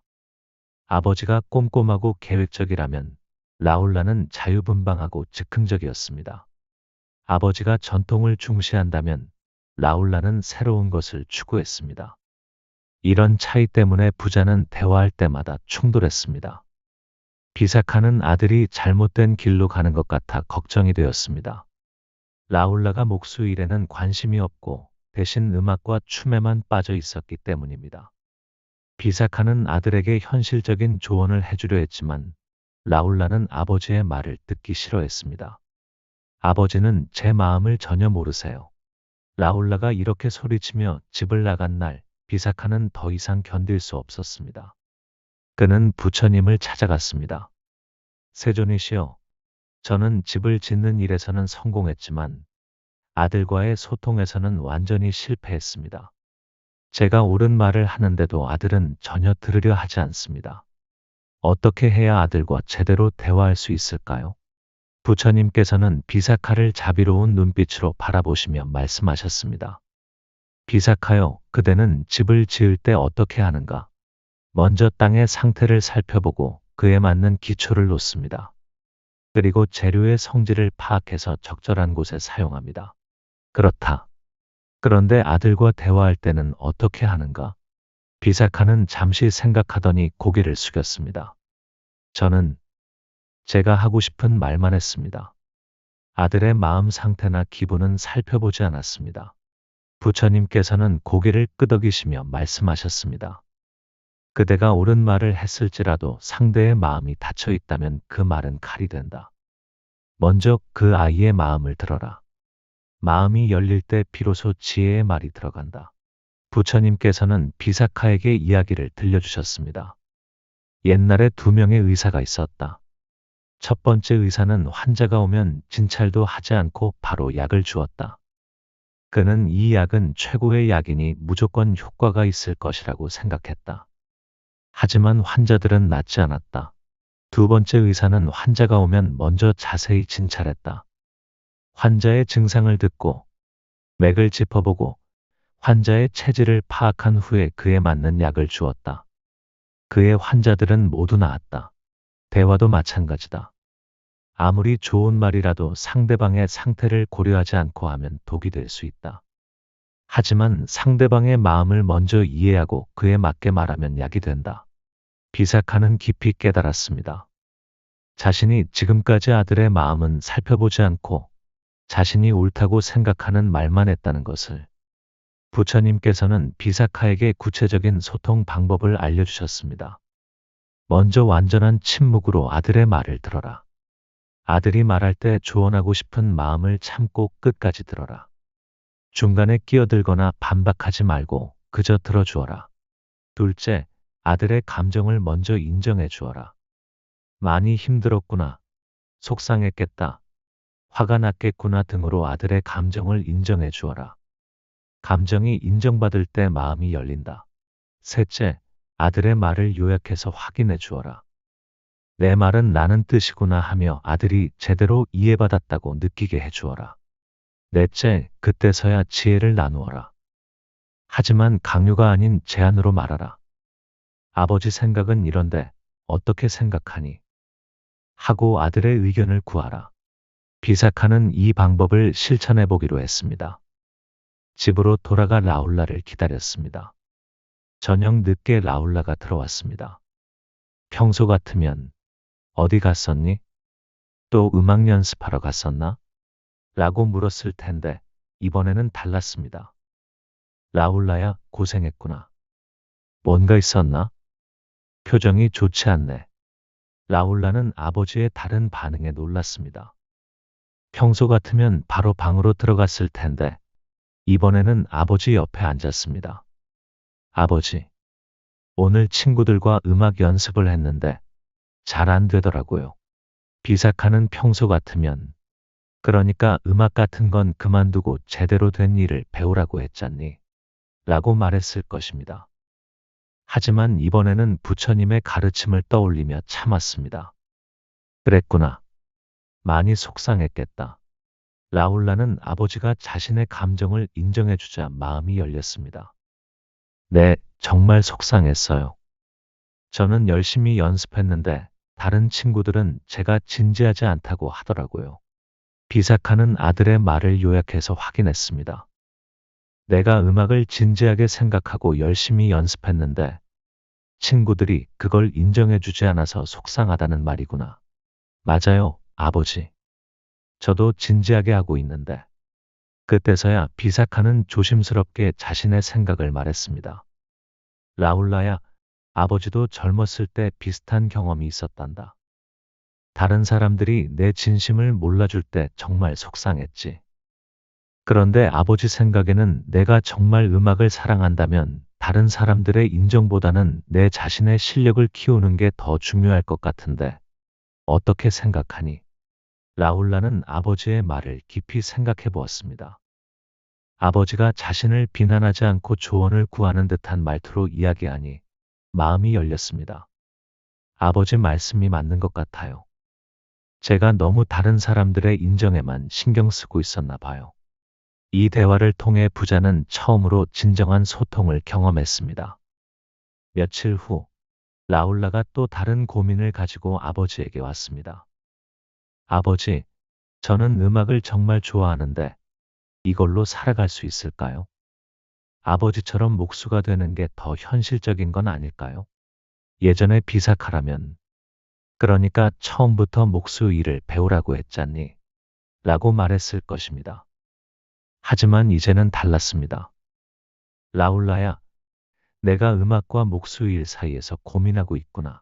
아버지가 꼼꼼하고 계획적이라면 라울라는 자유분방하고 즉흥적이었습니다. 아버지가 전통을 중시한다면 라울라는 새로운 것을 추구했습니다. 이런 차이 때문에 부자는 대화할 때마다 충돌했습니다. 비사카는 아들이 잘못된 길로 가는 것 같아 걱정이 되었습니다. 라울라가 목수 일에는 관심이 없고 대신 음악과 춤에만 빠져 있었기 때문입니다. 비사카는 아들에게 현실적인 조언을 해주려 했지만 라울라는 아버지의 말을 듣기 싫어했습니다. 아버지는 제 마음을 전혀 모르세요. 라울라가 이렇게 소리치며 집을 나간 날 비사카는 더 이상 견딜 수 없었습니다. 그는 부처님을 찾아갔습니다. 세존이시여, 저는 집을 짓는 일에서는 성공했지만 아들과의 소통에서는 완전히 실패했습니다. 제가 옳은 말을 하는데도 아들은 전혀 들으려 하지 않습니다. 어떻게 해야 아들과 제대로 대화할 수 있을까요? 부처님께서는 비사카를 자비로운 눈빛으로 바라보시며 말씀하셨습니다. 비사카여, 그대는 집을 지을 때 어떻게 하는가? 먼저 땅의 상태를 살펴보고 그에 맞는 기초를 놓습니다. 그리고 재료의 성질을 파악해서 적절한 곳에 사용합니다. 그렇다. 그런데 아들과 대화할 때는 어떻게 하는가? 비사카는 잠시 생각하더니 고개를 숙였습니다. 저는 제가 하고 싶은 말만 했습니다. 아들의 마음 상태나 기분은 살펴보지 않았습니다. 부처님께서는 고개를 끄덕이시며 말씀하셨습니다. 그대가 옳은 말을 했을지라도 상대의 마음이 닫혀 있다면 그 말은 칼이 된다. 먼저 그 아이의 마음을 들어라. 마음이 열릴 때 비로소 지혜의 말이 들어간다. 부처님께서는 비사카에게 이야기를 들려주셨습니다. 옛날에 두 명의 의사가 있었다. 첫 번째 의사는 환자가 오면 진찰도 하지 않고 바로 약을 주었다. 그는 이 약은 최고의 약이니 무조건 효과가 있을 것이라고 생각했다. 하지만 환자들은 낫지 않았다. 두 번째 의사는 환자가 오면 먼저 자세히 진찰했다. 환자의 증상을 듣고 맥을 짚어보고 환자의 체질을 파악한 후에 그에 맞는 약을 주었다. 그의 환자들은 모두 나았다. 대화도 마찬가지다. 아무리 좋은 말이라도 상대방의 상태를 고려하지 않고 하면 독이 될 수 있다. 하지만 상대방의 마음을 먼저 이해하고 그에 맞게 말하면 약이 된다. 비사카는 깊이 깨달았습니다. 자신이 지금까지 아들의 마음은 살펴보지 않고 자신이 옳다고 생각하는 말만 했다는 것을. 부처님께서는 비사카에게 구체적인 소통 방법을 알려주셨습니다. 먼저 완전한 침묵으로 아들의 말을 들어라. 아들이 말할 때 조언하고 싶은 마음을 참고 끝까지 들어라. 중간에 끼어들거나 반박하지 말고 그저 들어주어라. 둘째, 아들의 감정을 먼저 인정해 주어라. 많이 힘들었구나. 속상했겠다. 화가 났겠구나 등으로 아들의 감정을 인정해 주어라. 감정이 인정받을 때 마음이 열린다. 셋째, 아들의 말을 요약해서 확인해 주어라. 내 말은 나는 뜻이구나 하며 아들이 제대로 이해받았다고 느끼게 해 주어라. 넷째, 그때서야 지혜를 나누어라. 하지만 강요가 아닌 제안으로 말하라. 아버지 생각은 이런데 어떻게 생각하니? 하고 아들의 의견을 구하라. 비사카는 이 방법을 실천해 보기로 했습니다. 집으로 돌아가 라울라를 기다렸습니다. 저녁 늦게 라울라가 들어왔습니다. 평소 같으면 어디 갔었니? 또 음악 연습하러 갔었나? 라고 물었을 텐데 이번에는 달랐습니다. 라울라야, 고생했구나. 뭔가 있었나? 표정이 좋지 않네. 라울라는 아버지의 다른 반응에 놀랐습니다. 평소 같으면 바로 방으로 들어갔을 텐데 이번에는 아버지 옆에 앉았습니다. 아버지, 오늘 친구들과 음악 연습을 했는데 잘 안 되더라고요. 비사카는 평소 같으면 그러니까 음악 같은 건 그만두고 제대로 된 일을 배우라고 했잖니? 라고 말했을 것입니다. 하지만 이번에는 부처님의 가르침을 떠올리며 참았습니다. 그랬구나. 많이 속상했겠다. 라울라는 아버지가 자신의 감정을 인정해주자 마음이 열렸습니다. 네, 정말 속상했어요. 저는 열심히 연습했는데 다른 친구들은 제가 진지하지 않다고 하더라고요. 비사카는 아들의 말을 요약해서 확인했습니다. 내가 음악을 진지하게 생각하고 열심히 연습했는데 친구들이 그걸 인정해주지 않아서 속상하다는 말이구나. 맞아요, 아버지. 저도 진지하게 하고 있는데. 그때서야 비사카는 조심스럽게 자신의 생각을 말했습니다. 라울라야, 아버지도 젊었을 때 비슷한 경험이 있었단다. 다른 사람들이 내 진심을 몰라줄 때 정말 속상했지. 그런데 아버지 생각에는 내가 정말 음악을 사랑한다면 다른 사람들의 인정보다는 내 자신의 실력을 키우는 게 더 중요할 것 같은데 어떻게 생각하니? 라울라는 아버지의 말을 깊이 생각해 보았습니다. 아버지가 자신을 비난하지 않고 조언을 구하는 듯한 말투로 이야기하니 마음이 열렸습니다. 아버지 말씀이 맞는 것 같아요. 제가 너무 다른 사람들의 인정에만 신경 쓰고 있었나 봐요. 이 대화를 통해 부자는 처음으로 진정한 소통을 경험했습니다. 며칠 후, 라울라가 또 다른 고민을 가지고 아버지에게 왔습니다. 아버지, 저는 음악을 정말 좋아하는데 이걸로 살아갈 수 있을까요? 아버지처럼 목수가 되는 게 더 현실적인 건 아닐까요? 예전에 비사카라면, 그러니까 처음부터 목수 일을 배우라고 했잖니? 라고 말했을 것입니다. 하지만 이제는 달랐습니다. 라울라야, 내가 음악과 목수 일 사이에서 고민하고 있구나.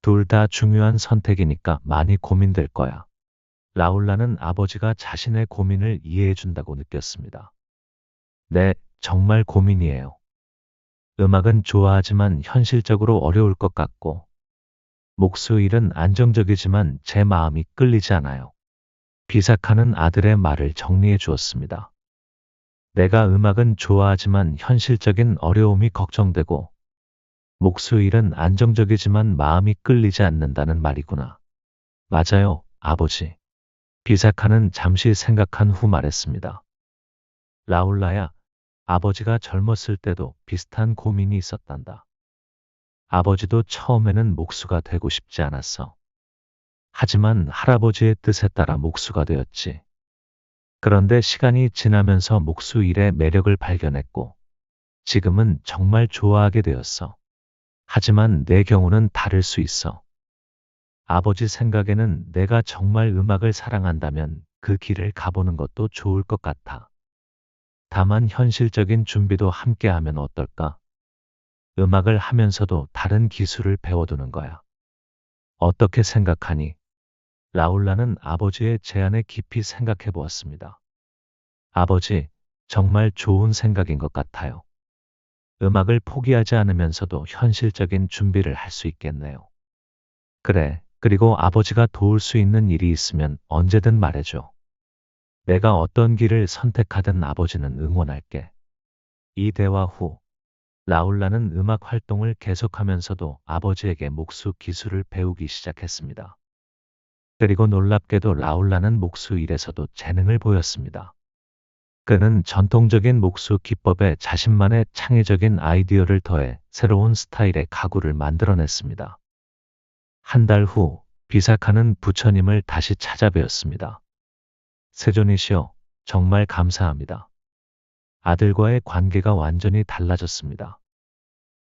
둘 다 중요한 선택이니까 많이 고민될 거야. 라울라는 아버지가 자신의 고민을 이해해 준다고 느꼈습니다. 네, 정말 고민이에요. 음악은 좋아하지만 현실적으로 어려울 것 같고, 목수 일은 안정적이지만 제 마음이 끌리지 않아요. 비사카는 아들의 말을 정리해 주었습니다. 내가 음악은 좋아하지만 현실적인 어려움이 걱정되고, 목수 일은 안정적이지만 마음이 끌리지 않는다는 말이구나. 맞아요, 아버지. 비사카는 잠시 생각한 후 말했습니다. 라울라야, 아버지가 젊었을 때도 비슷한 고민이 있었단다. 아버지도 처음에는 목수가 되고 싶지 않았어. 하지만 할아버지의 뜻에 따라 목수가 되었지. 그런데 시간이 지나면서 목수 일의 매력을 발견했고, 지금은 정말 좋아하게 되었어. 하지만 내 경우는 다를 수 있어. 아버지 생각에는 내가 정말 음악을 사랑한다면 그 길을 가보는 것도 좋을 것 같아. 다만 현실적인 준비도 함께 하면 어떨까? 음악을 하면서도 다른 기술을 배워두는 거야. 어떻게 생각하니? 라울라는 아버지의 제안에 깊이 생각해 보았습니다. 아버지, 정말 좋은 생각인 것 같아요. 음악을 포기하지 않으면서도 현실적인 준비를 할 수 있겠네요. 그래, 그리고 아버지가 도울 수 있는 일이 있으면 언제든 말해줘. 내가 어떤 길을 선택하든 아버지는 응원할게. 이 대화 후, 라울라는 음악 활동을 계속하면서도 아버지에게 목수 기술을 배우기 시작했습니다. 그리고 놀랍게도 라울라는 목수 일에서도 재능을 보였습니다. 그는 전통적인 목수 기법에 자신만의 창의적인 아이디어를 더해 새로운 스타일의 가구를 만들어냈습니다. 한 달 후, 비사카는 부처님을 다시 찾아뵈었습니다. 세존이시여, 정말 감사합니다. 아들과의 관계가 완전히 달라졌습니다.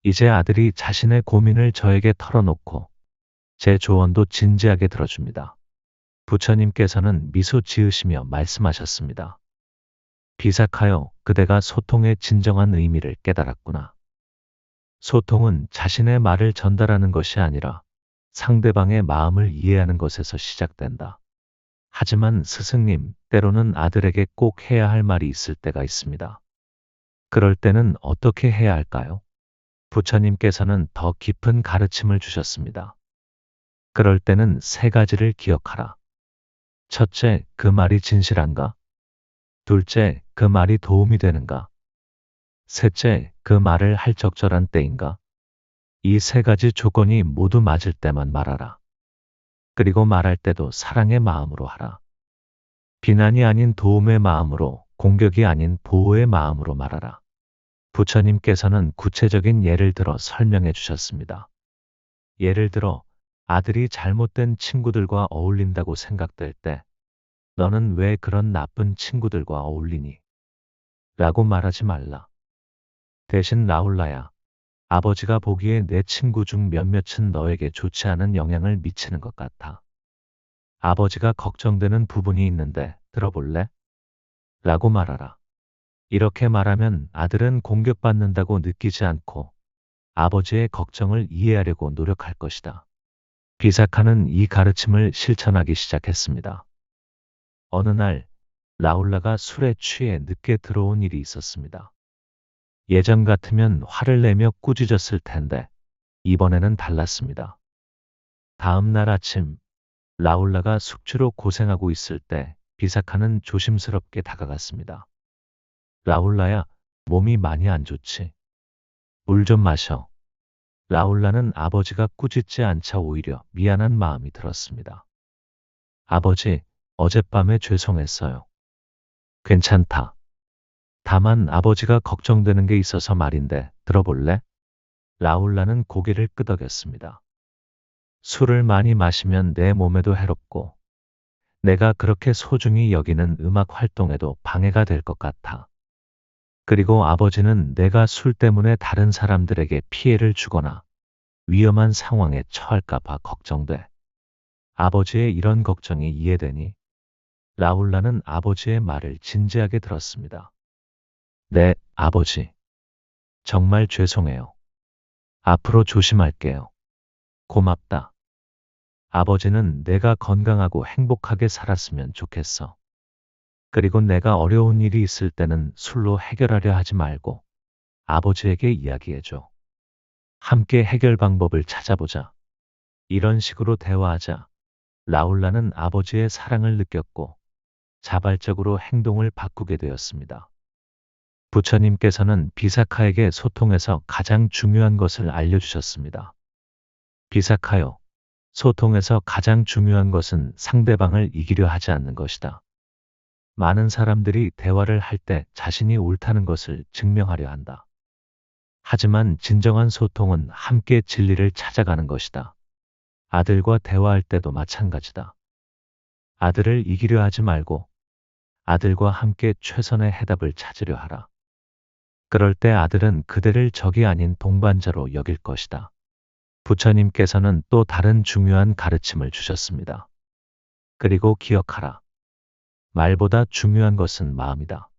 이제 아들이 자신의 고민을 저에게 털어놓고 제 조언도 진지하게 들어줍니다. 부처님께서는 미소 지으시며 말씀하셨습니다. 비사카여, 그대가 소통의 진정한 의미를 깨달았구나. 소통은 자신의 말을 전달하는 것이 아니라 상대방의 마음을 이해하는 것에서 시작된다. 하지만 스승님, 때로는 아들에게 꼭 해야 할 말이 있을 때가 있습니다. 그럴 때는 어떻게 해야 할까요? 부처님께서는 더 깊은 가르침을 주셨습니다. 그럴 때는 세 가지를 기억하라. 첫째, 그 말이 진실한가? 둘째, 그 말이 도움이 되는가? 셋째, 그 말을 할 적절한 때인가? 이 세 가지 조건이 모두 맞을 때만 말하라. 그리고 말할 때도 사랑의 마음으로 하라. 비난이 아닌 도움의 마음으로, 공격이 아닌 보호의 마음으로 말하라. 부처님께서는 구체적인 예를 들어 설명해 주셨습니다. 예를 들어, 아들이 잘못된 친구들과 어울린다고 생각될 때 너는 왜 그런 나쁜 친구들과 어울리니? 라고 말하지 말라. 대신 라울라야, 아버지가 보기에 내 친구 중 몇몇은 너에게 좋지 않은 영향을 미치는 것 같아. 아버지가 걱정되는 부분이 있는데 들어볼래? 라고 말하라. 이렇게 말하면 아들은 공격받는다고 느끼지 않고 아버지의 걱정을 이해하려고 노력할 것이다. 비사카는 이 가르침을 실천하기 시작했습니다. 어느 날 라울라가 술에 취해 늦게 들어온 일이 있었습니다. 예전 같으면 화를 내며 꾸짖었을 텐데 이번에는 달랐습니다. 다음 날 아침 라울라가 숙취로 고생하고 있을 때 비사카는 조심스럽게 다가갔습니다. 라울라야, 몸이 많이 안 좋지? 물 좀 마셔. 라울라는 아버지가 꾸짖지 않자 오히려 미안한 마음이 들었습니다. 아버지, 어젯밤에 죄송했어요. 괜찮다. 다만 아버지가 걱정되는 게 있어서 말인데 들어볼래? 라울라는 고개를 끄덕였습니다. 술을 많이 마시면 내 몸에도 해롭고 내가 그렇게 소중히 여기는 음악 활동에도 방해가 될 것 같아. 그리고 아버지는 내가 술 때문에 다른 사람들에게 피해를 주거나 위험한 상황에 처할까 봐 걱정돼. 아버지의 이런 걱정이 이해되니? 라울라는 아버지의 말을 진지하게 들었습니다. 네, 아버지. 정말 죄송해요. 앞으로 조심할게요. 고맙다. 아버지는 내가 건강하고 행복하게 살았으면 좋겠어. 그리고 내가 어려운 일이 있을 때는 술로 해결하려 하지 말고 아버지에게 이야기해줘. 함께 해결 방법을 찾아보자. 이런 식으로 대화하자 라울라는 아버지의 사랑을 느꼈고 자발적으로 행동을 바꾸게 되었습니다. 부처님께서는 비사카에게 소통에서 가장 중요한 것을 알려주셨습니다. 비사카요, 소통에서 가장 중요한 것은 상대방을 이기려 하지 않는 것이다. 많은 사람들이 대화를 할 때 자신이 옳다는 것을 증명하려 한다. 하지만 진정한 소통은 함께 진리를 찾아가는 것이다. 아들과 대화할 때도 마찬가지다. 아들을 이기려 하지 말고 아들과 함께 최선의 해답을 찾으려 하라. 그럴 때 아들은 그대를 적이 아닌 동반자로 여길 것이다. 부처님께서는 또 다른 중요한 가르침을 주셨습니다. 그리고 기억하라. 말보다 중요한 것은 마음이다.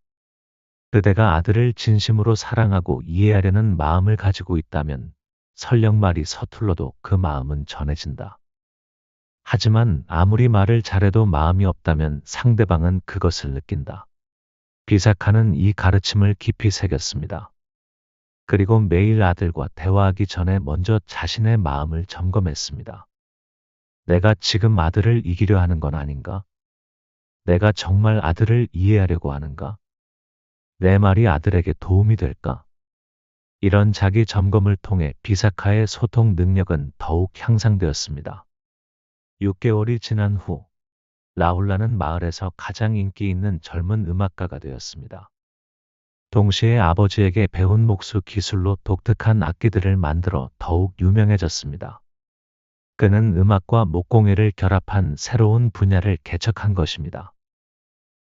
그대가 아들을 진심으로 사랑하고 이해하려는 마음을 가지고 있다면 설령 말이 서툴러도 그 마음은 전해진다. 하지만 아무리 말을 잘해도 마음이 없다면 상대방은 그것을 느낀다. 비사카는 이 가르침을 깊이 새겼습니다. 그리고 매일 아들과 대화하기 전에 먼저 자신의 마음을 점검했습니다. 내가 지금 아들을 이기려 하는 건 아닌가? 내가 정말 아들을 이해하려고 하는가? 내 말이 아들에게 도움이 될까? 이런 자기 점검을 통해 비사카의 소통 능력은 더욱 향상되었습니다. 6개월이 지난 후 라울라는 마을에서 가장 인기 있는 젊은 음악가가 되었습니다. 동시에 아버지에게 배운 목수 기술로 독특한 악기들을 만들어 더욱 유명해졌습니다. 그는 음악과 목공예를 결합한 새로운 분야를 개척한 것입니다.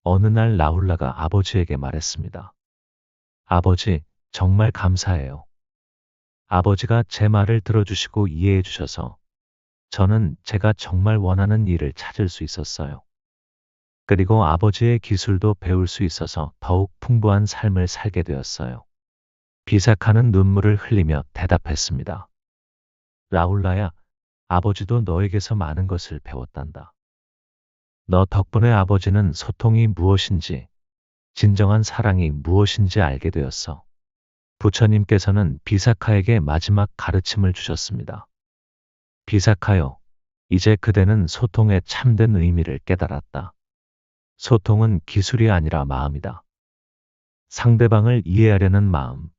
어느 날 라울라가 아버지에게 말했습니다. 아버지, 정말 감사해요. 아버지가 제 말을 들어주시고 이해해 주셔서 저는 제가 정말 원하는 일을 찾을 수 있었어요. 그리고 아버지의 기술도 배울 수 있어서 더욱 풍부한 삶을 살게 되었어요. 비사카는 눈물을 흘리며 대답했습니다. 라울라야, 아버지도 너에게서 많은 것을 배웠단다. 너 덕분에 아버지는 소통이 무엇인지, 진정한 사랑이 무엇인지 알게 되었어. 부처님께서는 비사카에게 마지막 가르침을 주셨습니다. 비사카요, 이제 그대는 소통의 참된 의미를 깨달았다. 소통은 기술이 아니라 마음이다. 상대방을 이해하려는 마음,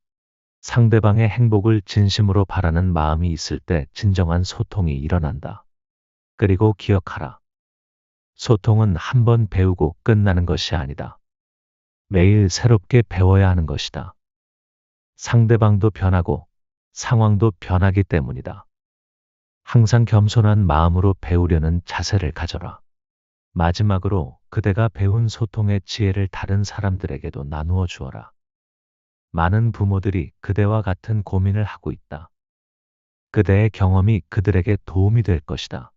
상대방의 행복을 진심으로 바라는 마음이 있을 때 진정한 소통이 일어난다. 그리고 기억하라. 소통은 한 번 배우고 끝나는 것이 아니다. 매일 새롭게 배워야 하는 것이다. 상대방도 변하고 상황도 변하기 때문이다. 항상 겸손한 마음으로 배우려는 자세를 가져라. 마지막으로 그대가 배운 소통의 지혜를 다른 사람들에게도 나누어 주어라. 많은 부모들이 그대와 같은 고민을 하고 있다. 그대의 경험이 그들에게 도움이 될 것이다.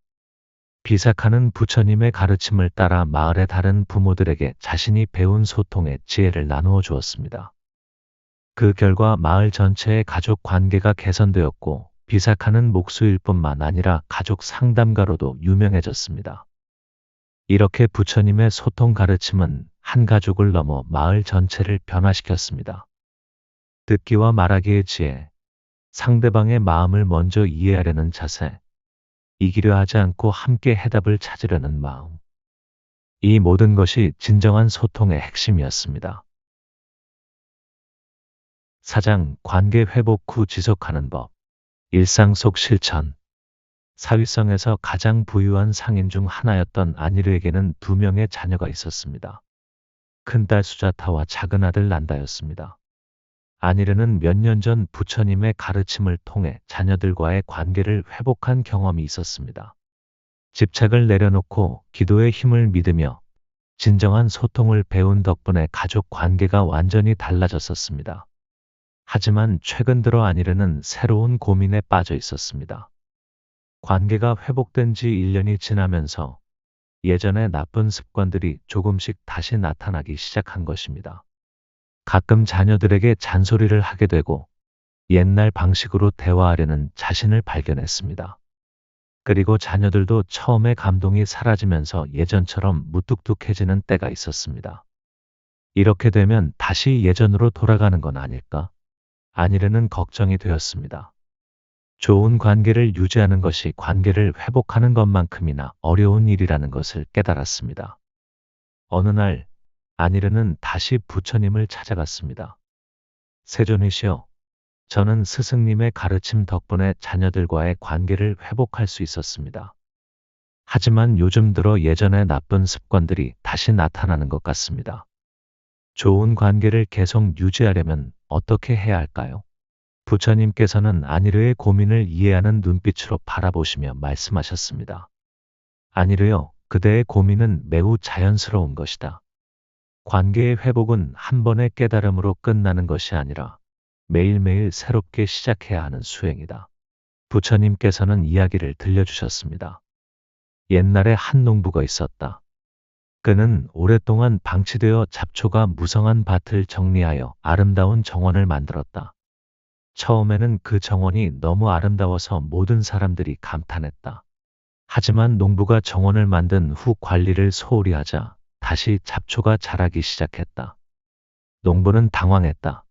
비삭하는 부처님의 가르침을 따라 마을의 다른 부모들에게 자신이 배운 소통의 지혜를 나누어 주었습니다. 그 결과 마을 전체의 가족 관계가 개선되었고 비삭하는 목수일 뿐만 아니라 가족 상담가로도 유명해졌습니다. 이렇게 부처님의 소통 가르침은 한 가족을 넘어 마을 전체를 변화시켰습니다. 듣기와 말하기의 지혜, 상대방의 마음을 먼저 이해하려는 자세, 이기려 하지 않고 함께 해답을 찾으려는 마음. 이 모든 것이 진정한 소통의 핵심이었습니다. 4장 관계 회복 후 지속하는 법. 일상 속 실천. 사위성에서 가장 부유한 상인 중 하나였던 아니르에게는 2명의 자녀가 있었습니다. 큰딸 수자타와 작은아들 난다였습니다. 아니르는 몇 년 전 부처님의 가르침을 통해 자녀들과의 관계를 회복한 경험이 있었습니다. 집착을 내려놓고 기도의 힘을 믿으며 진정한 소통을 배운 덕분에 가족 관계가 완전히 달라졌었습니다. 하지만 최근 들어 아니르는 새로운 고민에 빠져 있었습니다. 관계가 회복된 지 1년이 지나면서 예전의 나쁜 습관들이 조금씩 다시 나타나기 시작한 것입니다. 가끔 자녀들에게 잔소리를 하게 되고 옛날 방식으로 대화하려는 자신을 발견했습니다. 그리고 자녀들도 처음에 감동이 사라지면서 예전처럼 무뚝뚝해지는 때가 있었습니다. 이렇게 되면 다시 예전으로 돌아가는 건 아닐까? 아니르는 걱정이 되었습니다. 좋은 관계를 유지하는 것이 관계를 회복하는 것만큼이나 어려운 일이라는 것을 깨달았습니다. 어느 날 아니르는 다시 부처님을 찾아갔습니다. 세존이시여, 저는 스승님의 가르침 덕분에 자녀들과의 관계를 회복할 수 있었습니다. 하지만 요즘 들어 예전의 나쁜 습관들이 다시 나타나는 것 같습니다. 좋은 관계를 계속 유지하려면 어떻게 해야 할까요? 부처님께서는 아니르의 고민을 이해하는 눈빛으로 바라보시며 말씀하셨습니다. 아니르여, 그대의 고민은 매우 자연스러운 것이다. 관계의 회복은 한 번의 깨달음으로 끝나는 것이 아니라 매일매일 새롭게 시작해야 하는 수행이다. 부처님께서는 이야기를 들려주셨습니다. 옛날에 한 농부가 있었다. 그는 오랫동안 방치되어 잡초가 무성한 밭을 정리하여 아름다운 정원을 만들었다. 처음에는 그 정원이 너무 아름다워서 모든 사람들이 감탄했다. 하지만 농부가 정원을 만든 후 관리를 소홀히 하자 다시 잡초가 자라기 시작했다. 농부는 당황했다.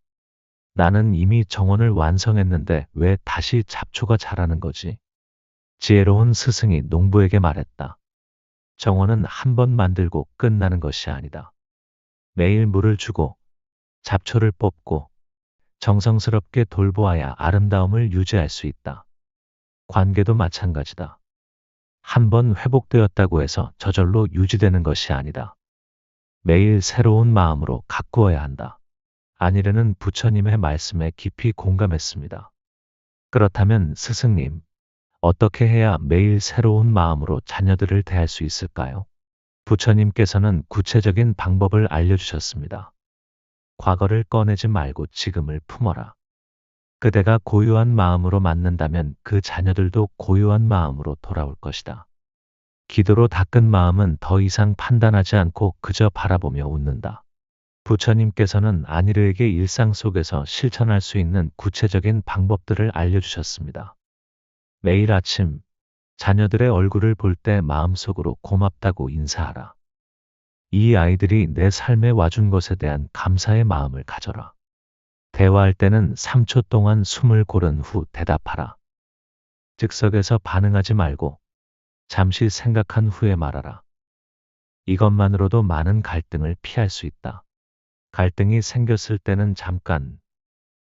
나는 이미 정원을 완성했는데 왜 다시 잡초가 자라는 거지? 지혜로운 스승이 농부에게 말했다. 정원은 한 번 만들고 끝나는 것이 아니다. 매일 물을 주고 잡초를 뽑고 정성스럽게 돌보아야 아름다움을 유지할 수 있다. 관계도 마찬가지다. 한 번 회복되었다고 해서 저절로 유지되는 것이 아니다. 매일 새로운 마음으로 가꾸어야 한다. 아니르는 부처님의 말씀에 깊이 공감했습니다. 그렇다면 스승님, 어떻게 해야 매일 새로운 마음으로 자녀들을 대할 수 있을까요? 부처님께서는 구체적인 방법을 알려주셨습니다. 과거를 꺼내지 말고 지금을 품어라. 그대가 고요한 마음으로 맞는다면 그 자녀들도 고요한 마음으로 돌아올 것이다. 기도로 닦은 마음은 더 이상 판단하지 않고 그저 바라보며 웃는다. 부처님께서는 아니르에게 일상 속에서 실천할 수 있는 구체적인 방법들을 알려주셨습니다. 매일 아침 자녀들의 얼굴을 볼 때 마음속으로 고맙다고 인사하라. 이 아이들이 내 삶에 와준 것에 대한 감사의 마음을 가져라. 대화할 때는 3초 동안 숨을 고른 후 대답하라. 즉석에서 반응하지 말고 잠시 생각한 후에 말하라. 이것만으로도 많은 갈등을 피할 수 있다. 갈등이 생겼을 때는 잠깐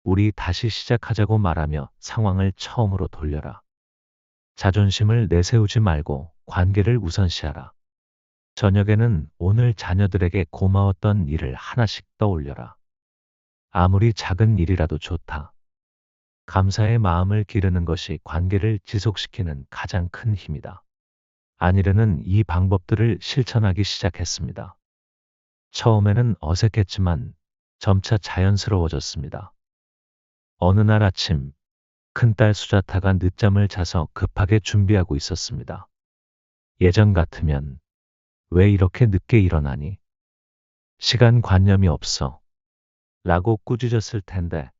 우리 다시 시작하자고 말하며 상황을 처음으로 돌려라. 자존심을 내세우지 말고 관계를 우선시하라. 저녁에는 오늘 자녀들에게 고마웠던 일을 하나씩 떠올려라. 아무리 작은 일이라도 좋다. 감사의 마음을 기르는 것이 관계를 지속시키는 가장 큰 힘이다. 안일은은 이 방법들을 실천하기 시작했습니다. 처음에는 어색했지만 점차 자연스러워졌습니다. 어느 날 아침, 큰딸 수자타가 늦잠을 자서 급하게 준비하고 있었습니다. 예전 같으면 왜 이렇게 늦게 일어나니? 시간 관념이 없어. 라고 꾸짖었을 텐데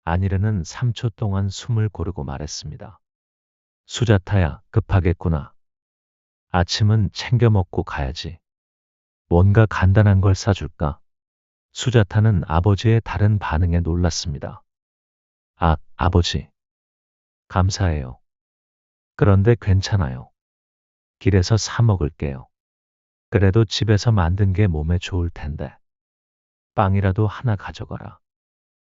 안일은은 3초 동안 숨을 고르고 말했습니다. 수자타야, 급하겠구나. 아침은 챙겨 먹고 가야지. 뭔가 간단한 걸 싸줄까? 수자타는 아버지의 다른 반응에 놀랐습니다. 아, 아버지. 감사해요. 그런데 괜찮아요. 길에서 사 먹을게요. 그래도 집에서 만든 게 몸에 좋을 텐데. 빵이라도 하나 가져가라.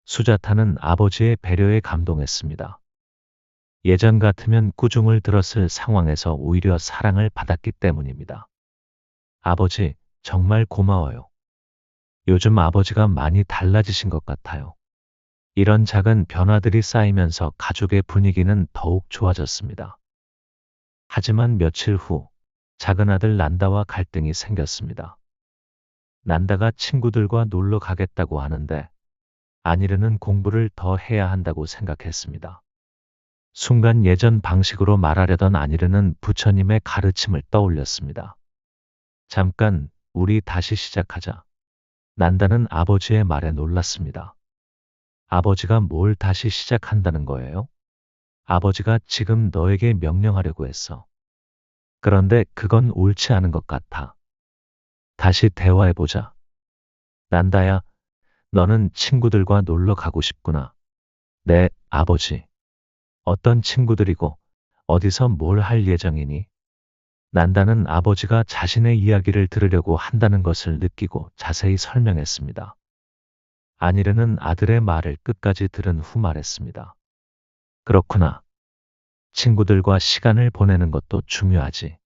수자타는 아버지의 배려에 감동했습니다. 예전 같으면 꾸중을 들었을 상황에서 오히려 사랑을 받았기 때문입니다. 아버지, 정말 고마워요. 요즘 아버지가 많이 달라지신 것 같아요. 이런 작은 변화들이 쌓이면서 가족의 분위기는 더욱 좋아졌습니다. 하지만 며칠 후 작은 아들 난다와 갈등이 생겼습니다. 난다가 친구들과 놀러 가겠다고 하는데 안일은은 공부를 더 해야 한다고 생각했습니다. 순간 예전 방식으로 말하려던 안일은은 부처님의 가르침을 떠올렸습니다. 잠깐, 우리 다시 시작하자. 난다는 아버지의 말에 놀랐습니다. 아버지가 뭘 다시 시작한다는 거예요? 아버지가 지금 너에게 명령하려고 했어. 그런데 그건 옳지 않은 것 같아. 다시 대화해보자. 난다야, 너는 친구들과 놀러 가고 싶구나. 네, 아버지. 어떤 친구들이고 어디서 뭘 할 예정이니? 난다는 아버지가 자신의 이야기를 들으려고 한다는 것을 느끼고 자세히 설명했습니다. 안일은은 아들의 말을 끝까지 들은 후 말했습니다. 그렇구나. 친구들과 시간을 보내는 것도 중요하지.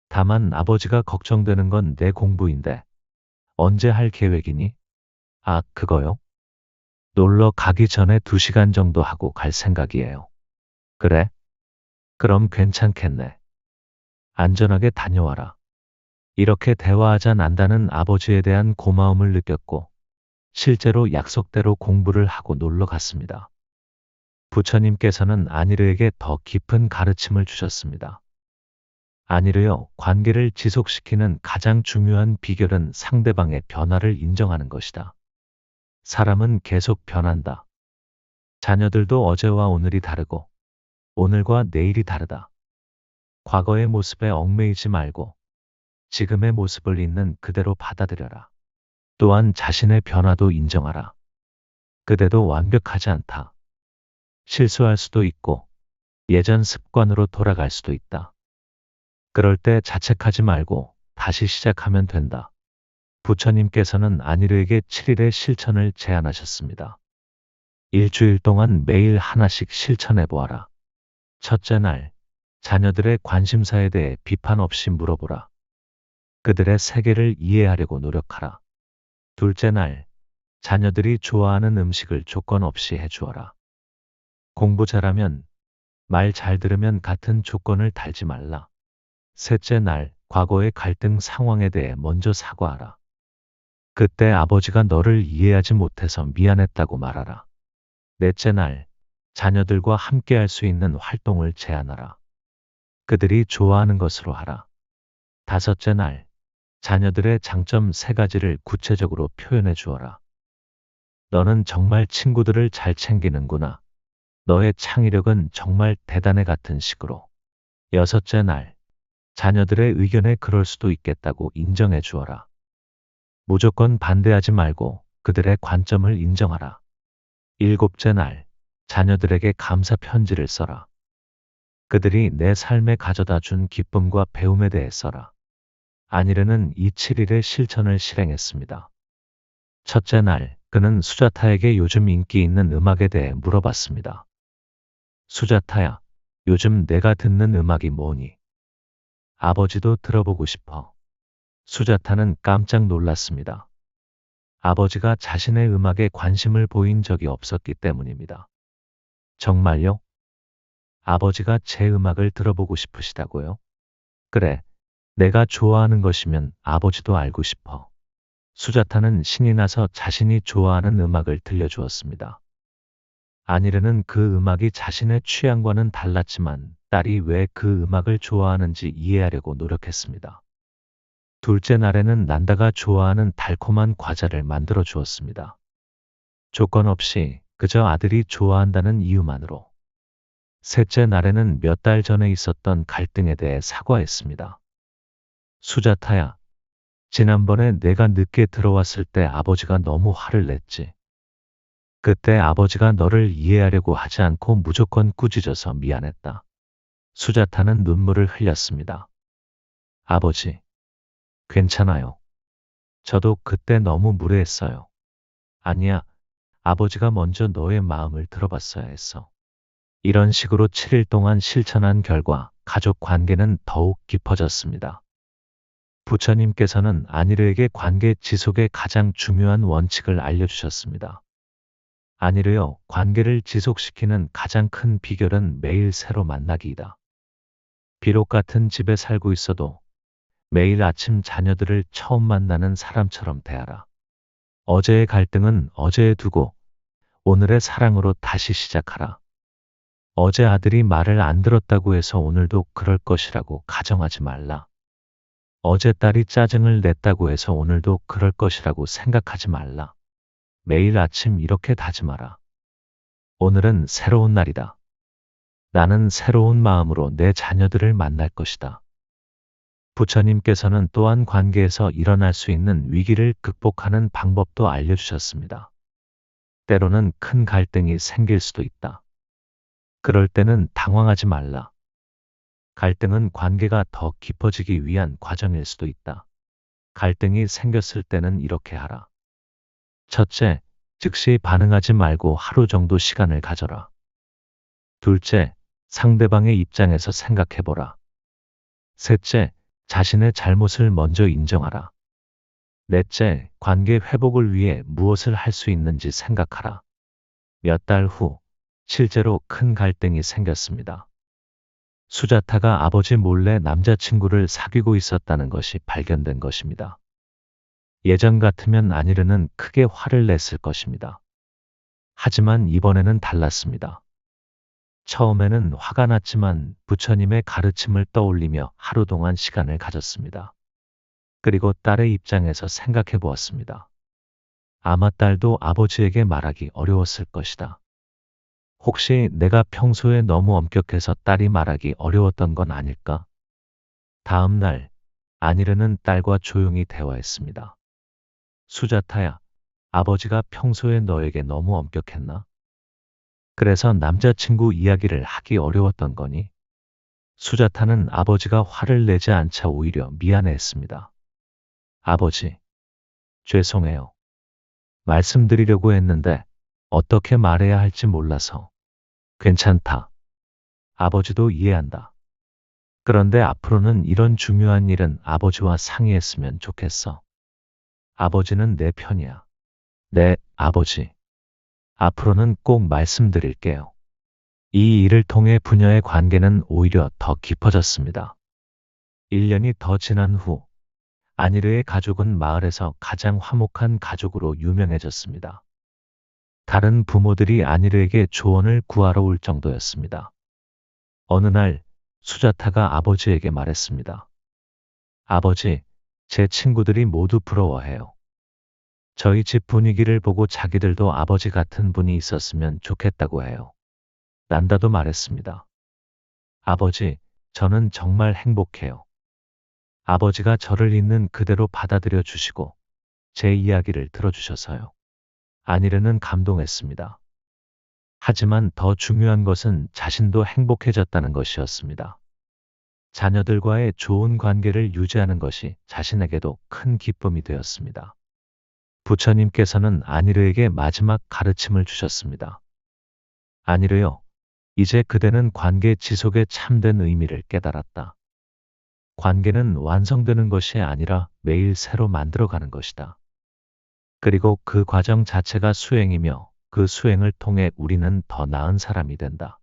다만 아버지가 걱정되는 건 내 공부인데 언제 할 계획이니? 아, 그거요? 놀러 가기 전에 2시간 정도 하고 갈 생각이에요. 그래? 그럼 괜찮겠네. 안전하게 다녀와라. 이렇게 대화하자 난다는 아버지에 대한 고마움을 느꼈고 실제로 약속대로 공부를 하고 놀러 갔습니다. 부처님께서는 안일에게 더 깊은 가르침을 주셨습니다. 안일이여, 관계를 지속시키는 가장 중요한 비결은 상대방의 변화를 인정하는 것이다. 사람은 계속 변한다. 자녀들도 어제와 오늘이 다르고 오늘과 내일이 다르다. 과거의 모습에 얽매이지 말고 지금의 모습을 있는 그대로 받아들여라. 또한 자신의 변화도 인정하라. 그대도 완벽하지 않다. 실수할 수도 있고 예전 습관으로 돌아갈 수도 있다. 그럴 때 자책하지 말고 다시 시작하면 된다. 부처님께서는 안일에게 7일의 실천을 제안하셨습니다. 일주일 동안 매일 하나씩 실천해 보아라. 첫째 날, 자녀들의 관심사에 대해 비판 없이 물어보라. 그들의 세계를 이해하려고 노력하라. 둘째 날, 자녀들이 좋아하는 음식을 조건 없이 해주어라. 공부 잘하면, 말 잘 들으면 같은 조건을 달지 말라. 셋째 날, 과거의 갈등 상황에 대해 먼저 사과하라. 그때 아버지가 너를 이해하지 못해서 미안했다고 말하라. 넷째 날, 자녀들과 함께 할 수 있는 활동을 제안하라. 그들이 좋아하는 것으로 하라. 다섯째 날, 자녀들의 장점 3가지를 구체적으로 표현해 주어라. 너는 정말 친구들을 잘 챙기는구나. 너의 창의력은 정말 대단해 같은 식으로. 여섯째 날, 자녀들의 의견에 그럴 수도 있겠다고 인정해 주어라. 무조건 반대하지 말고 그들의 관점을 인정하라. 일곱째 날, 자녀들에게 감사 편지를 써라. 그들이 내 삶에 가져다 준 기쁨과 배움에 대해 써라. 안일은은 이 7일의 실천을 실행했습니다. 첫째 날, 그는 수자타에게 요즘 인기 있는 음악에 대해 물어봤습니다. 수자타야, 요즘 내가 듣는 음악이 뭐니? 아버지도 들어보고 싶어. 수자타는 깜짝 놀랐습니다. 아버지가 자신의 음악에 관심을 보인 적이 없었기 때문입니다. 정말요? 아버지가 제 음악을 들어보고 싶으시다고요? 그래, 내가 좋아하는 것이면 아버지도 알고 싶어. 수자타는 신이 나서 자신이 좋아하는 음악을 들려주었습니다. 아니르는 그 음악이 자신의 취향과는 달랐지만 딸이 왜 그 음악을 좋아하는지 이해하려고 노력했습니다. 둘째 날에는 난다가 좋아하는 달콤한 과자를 만들어 주었습니다. 조건 없이 그저 아들이 좋아한다는 이유만으로. 셋째 날에는 몇 달 전에 있었던 갈등에 대해 사과했습니다. 수자타야, 지난번에 내가 늦게 들어왔을 때 아버지가 너무 화를 냈지. 그때 아버지가 너를 이해하려고 하지 않고 무조건 꾸짖어서 미안했다. 수자타는 눈물을 흘렸습니다. 아버지, 괜찮아요. 저도 그때 너무 무례했어요. 아니야, 아버지가 먼저 너의 마음을 들어봤어야 했어. 이런 식으로 7일 동안 실천한 결과 가족 관계는 더욱 깊어졌습니다. 부처님께서는 아니르에게 관계 지속의 가장 중요한 원칙을 알려주셨습니다. 아니르요, 관계를 지속시키는 가장 큰 비결은 매일 새로 만나기이다. 비록 같은 집에 살고 있어도 매일 아침 자녀들을 처음 만나는 사람처럼 대하라. 어제의 갈등은 어제에 두고 오늘의 사랑으로 다시 시작하라. 어제 아들이 말을 안 들었다고 해서 오늘도 그럴 것이라고 가정하지 말라. 어제 딸이 짜증을 냈다고 해서 오늘도 그럴 것이라고 생각하지 말라. 매일 아침 이렇게 다짐하라. 오늘은 새로운 날이다. 나는 새로운 마음으로 내 자녀들을 만날 것이다. 부처님께서는 또한 관계에서 일어날 수 있는 위기를 극복하는 방법도 알려주셨습니다. 때로는 큰 갈등이 생길 수도 있다. 그럴 때는 당황하지 말라. 갈등은 관계가 더 깊어지기 위한 과정일 수도 있다. 갈등이 생겼을 때는 이렇게 하라. 첫째, 즉시 반응하지 말고 하루 정도 시간을 가져라. 둘째, 상대방의 입장에서 생각해보라. 셋째, 자신의 잘못을 먼저 인정하라. 넷째, 관계 회복을 위해 무엇을 할 수 있는지 생각하라. 몇 달 후, 실제로 큰 갈등이 생겼습니다. 수자타가 아버지 몰래 남자친구를 사귀고 있었다는 것이 발견된 것입니다. 예전 같으면 아니르는 크게 화를 냈을 것입니다. 하지만 이번에는 달랐습니다. 처음에는 화가 났지만 부처님의 가르침을 떠올리며 하루 동안 시간을 가졌습니다. 그리고 딸의 입장에서 생각해 보았습니다. 아마 딸도 아버지에게 말하기 어려웠을 것이다. 혹시 내가 평소에 너무 엄격해서 딸이 말하기 어려웠던 건 아닐까? 다음 날, 아니르는 딸과 조용히 대화했습니다. 수자타야, 아버지가 평소에 너에게 너무 엄격했나? 그래서 남자친구 이야기를 하기 어려웠던 거니? 수자타는 아버지가 화를 내지 않자 오히려 미안해했습니다. 아버지, 죄송해요. 말씀드리려고 했는데 어떻게 말해야 할지 몰라서. 괜찮다. 아버지도 이해한다. 그런데 앞으로는 이런 중요한 일은 아버지와 상의했으면 좋겠어. 아버지는 내 편이야. 네, 아버지. 앞으로는 꼭 말씀드릴게요. 이 일을 통해 부녀의 관계는 오히려 더 깊어졌습니다. 1년이 더 지난 후, 아니르의 가족은 마을에서 가장 화목한 가족으로 유명해졌습니다. 다른 부모들이 아니르에게 조언을 구하러 올 정도였습니다. 어느 날, 수자타가 아버지에게 말했습니다. 아버지, 제 친구들이 모두 부러워해요. 저희 집 분위기를 보고 자기들도 아버지 같은 분이 있었으면 좋겠다고 해요. 난다도 말했습니다. 아버지, 저는 정말 행복해요. 아버지가 저를 있는 그대로 받아들여 주시고 제 이야기를 들어주셔서요. 아니르는 감동했습니다. 하지만 더 중요한 것은 자신도 행복해졌다는 것이었습니다. 자녀들과의 좋은 관계를 유지하는 것이 자신에게도 큰 기쁨이 되었습니다. 부처님께서는 아니르에게 마지막 가르침을 주셨습니다. 아니르요, 이제 그대는 관계 지속의 참된 의미를 깨달았다. 관계는 완성되는 것이 아니라 매일 새로 만들어가는 것이다. 그리고 그 과정 자체가 수행이며 그 수행을 통해 우리는 더 나은 사람이 된다.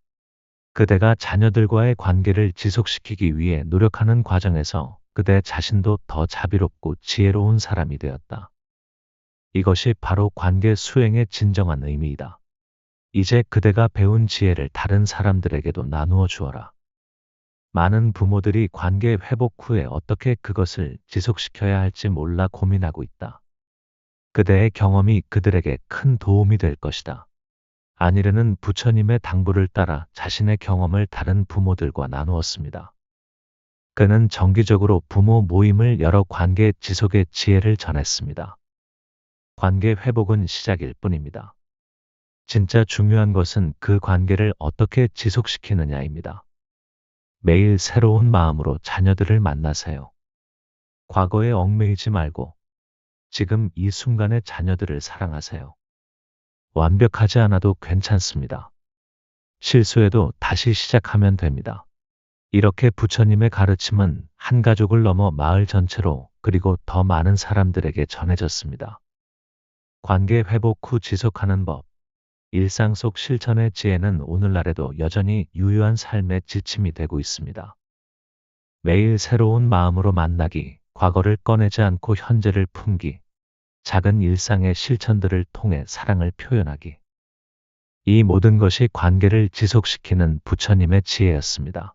그대가 자녀들과의 관계를 지속시키기 위해 노력하는 과정에서 그대 자신도 더 자비롭고 지혜로운 사람이 되었다. 이것이 바로 관계 수행의 진정한 의미이다. 이제 그대가 배운 지혜를 다른 사람들에게도 나누어 주어라. 많은 부모들이 관계 회복 후에 어떻게 그것을 지속시켜야 할지 몰라 고민하고 있다. 그대의 경험이 그들에게 큰 도움이 될 것이다. 안일은은 부처님의 당부를 따라 자신의 경험을 다른 부모들과 나누었습니다. 그는 정기적으로 부모 모임을 열어 관계 지속의 지혜를 전했습니다. 관계 회복은 시작일 뿐입니다. 진짜 중요한 것은 그 관계를 어떻게 지속시키느냐입니다. 매일 새로운 마음으로 자녀들을 만나세요. 과거에 얽매이지 말고 지금 이 순간의 자녀들을 사랑하세요. 완벽하지 않아도 괜찮습니다. 실수해도 다시 시작하면 됩니다. 이렇게 부처님의 가르침은 한 가족을 넘어 마을 전체로 그리고 더 많은 사람들에게 전해졌습니다. 관계 회복 후 지속하는 법. 일상 속 실천의 지혜는 오늘날에도 여전히 유효한 삶의 지침이 되고 있습니다. 매일 새로운 마음으로 만나기, 과거를 꺼내지 않고 현재를 품기, 작은 일상의 실천들을 통해 사랑을 표현하기. 이 모든 것이 관계를 지속시키는 부처님의 지혜였습니다.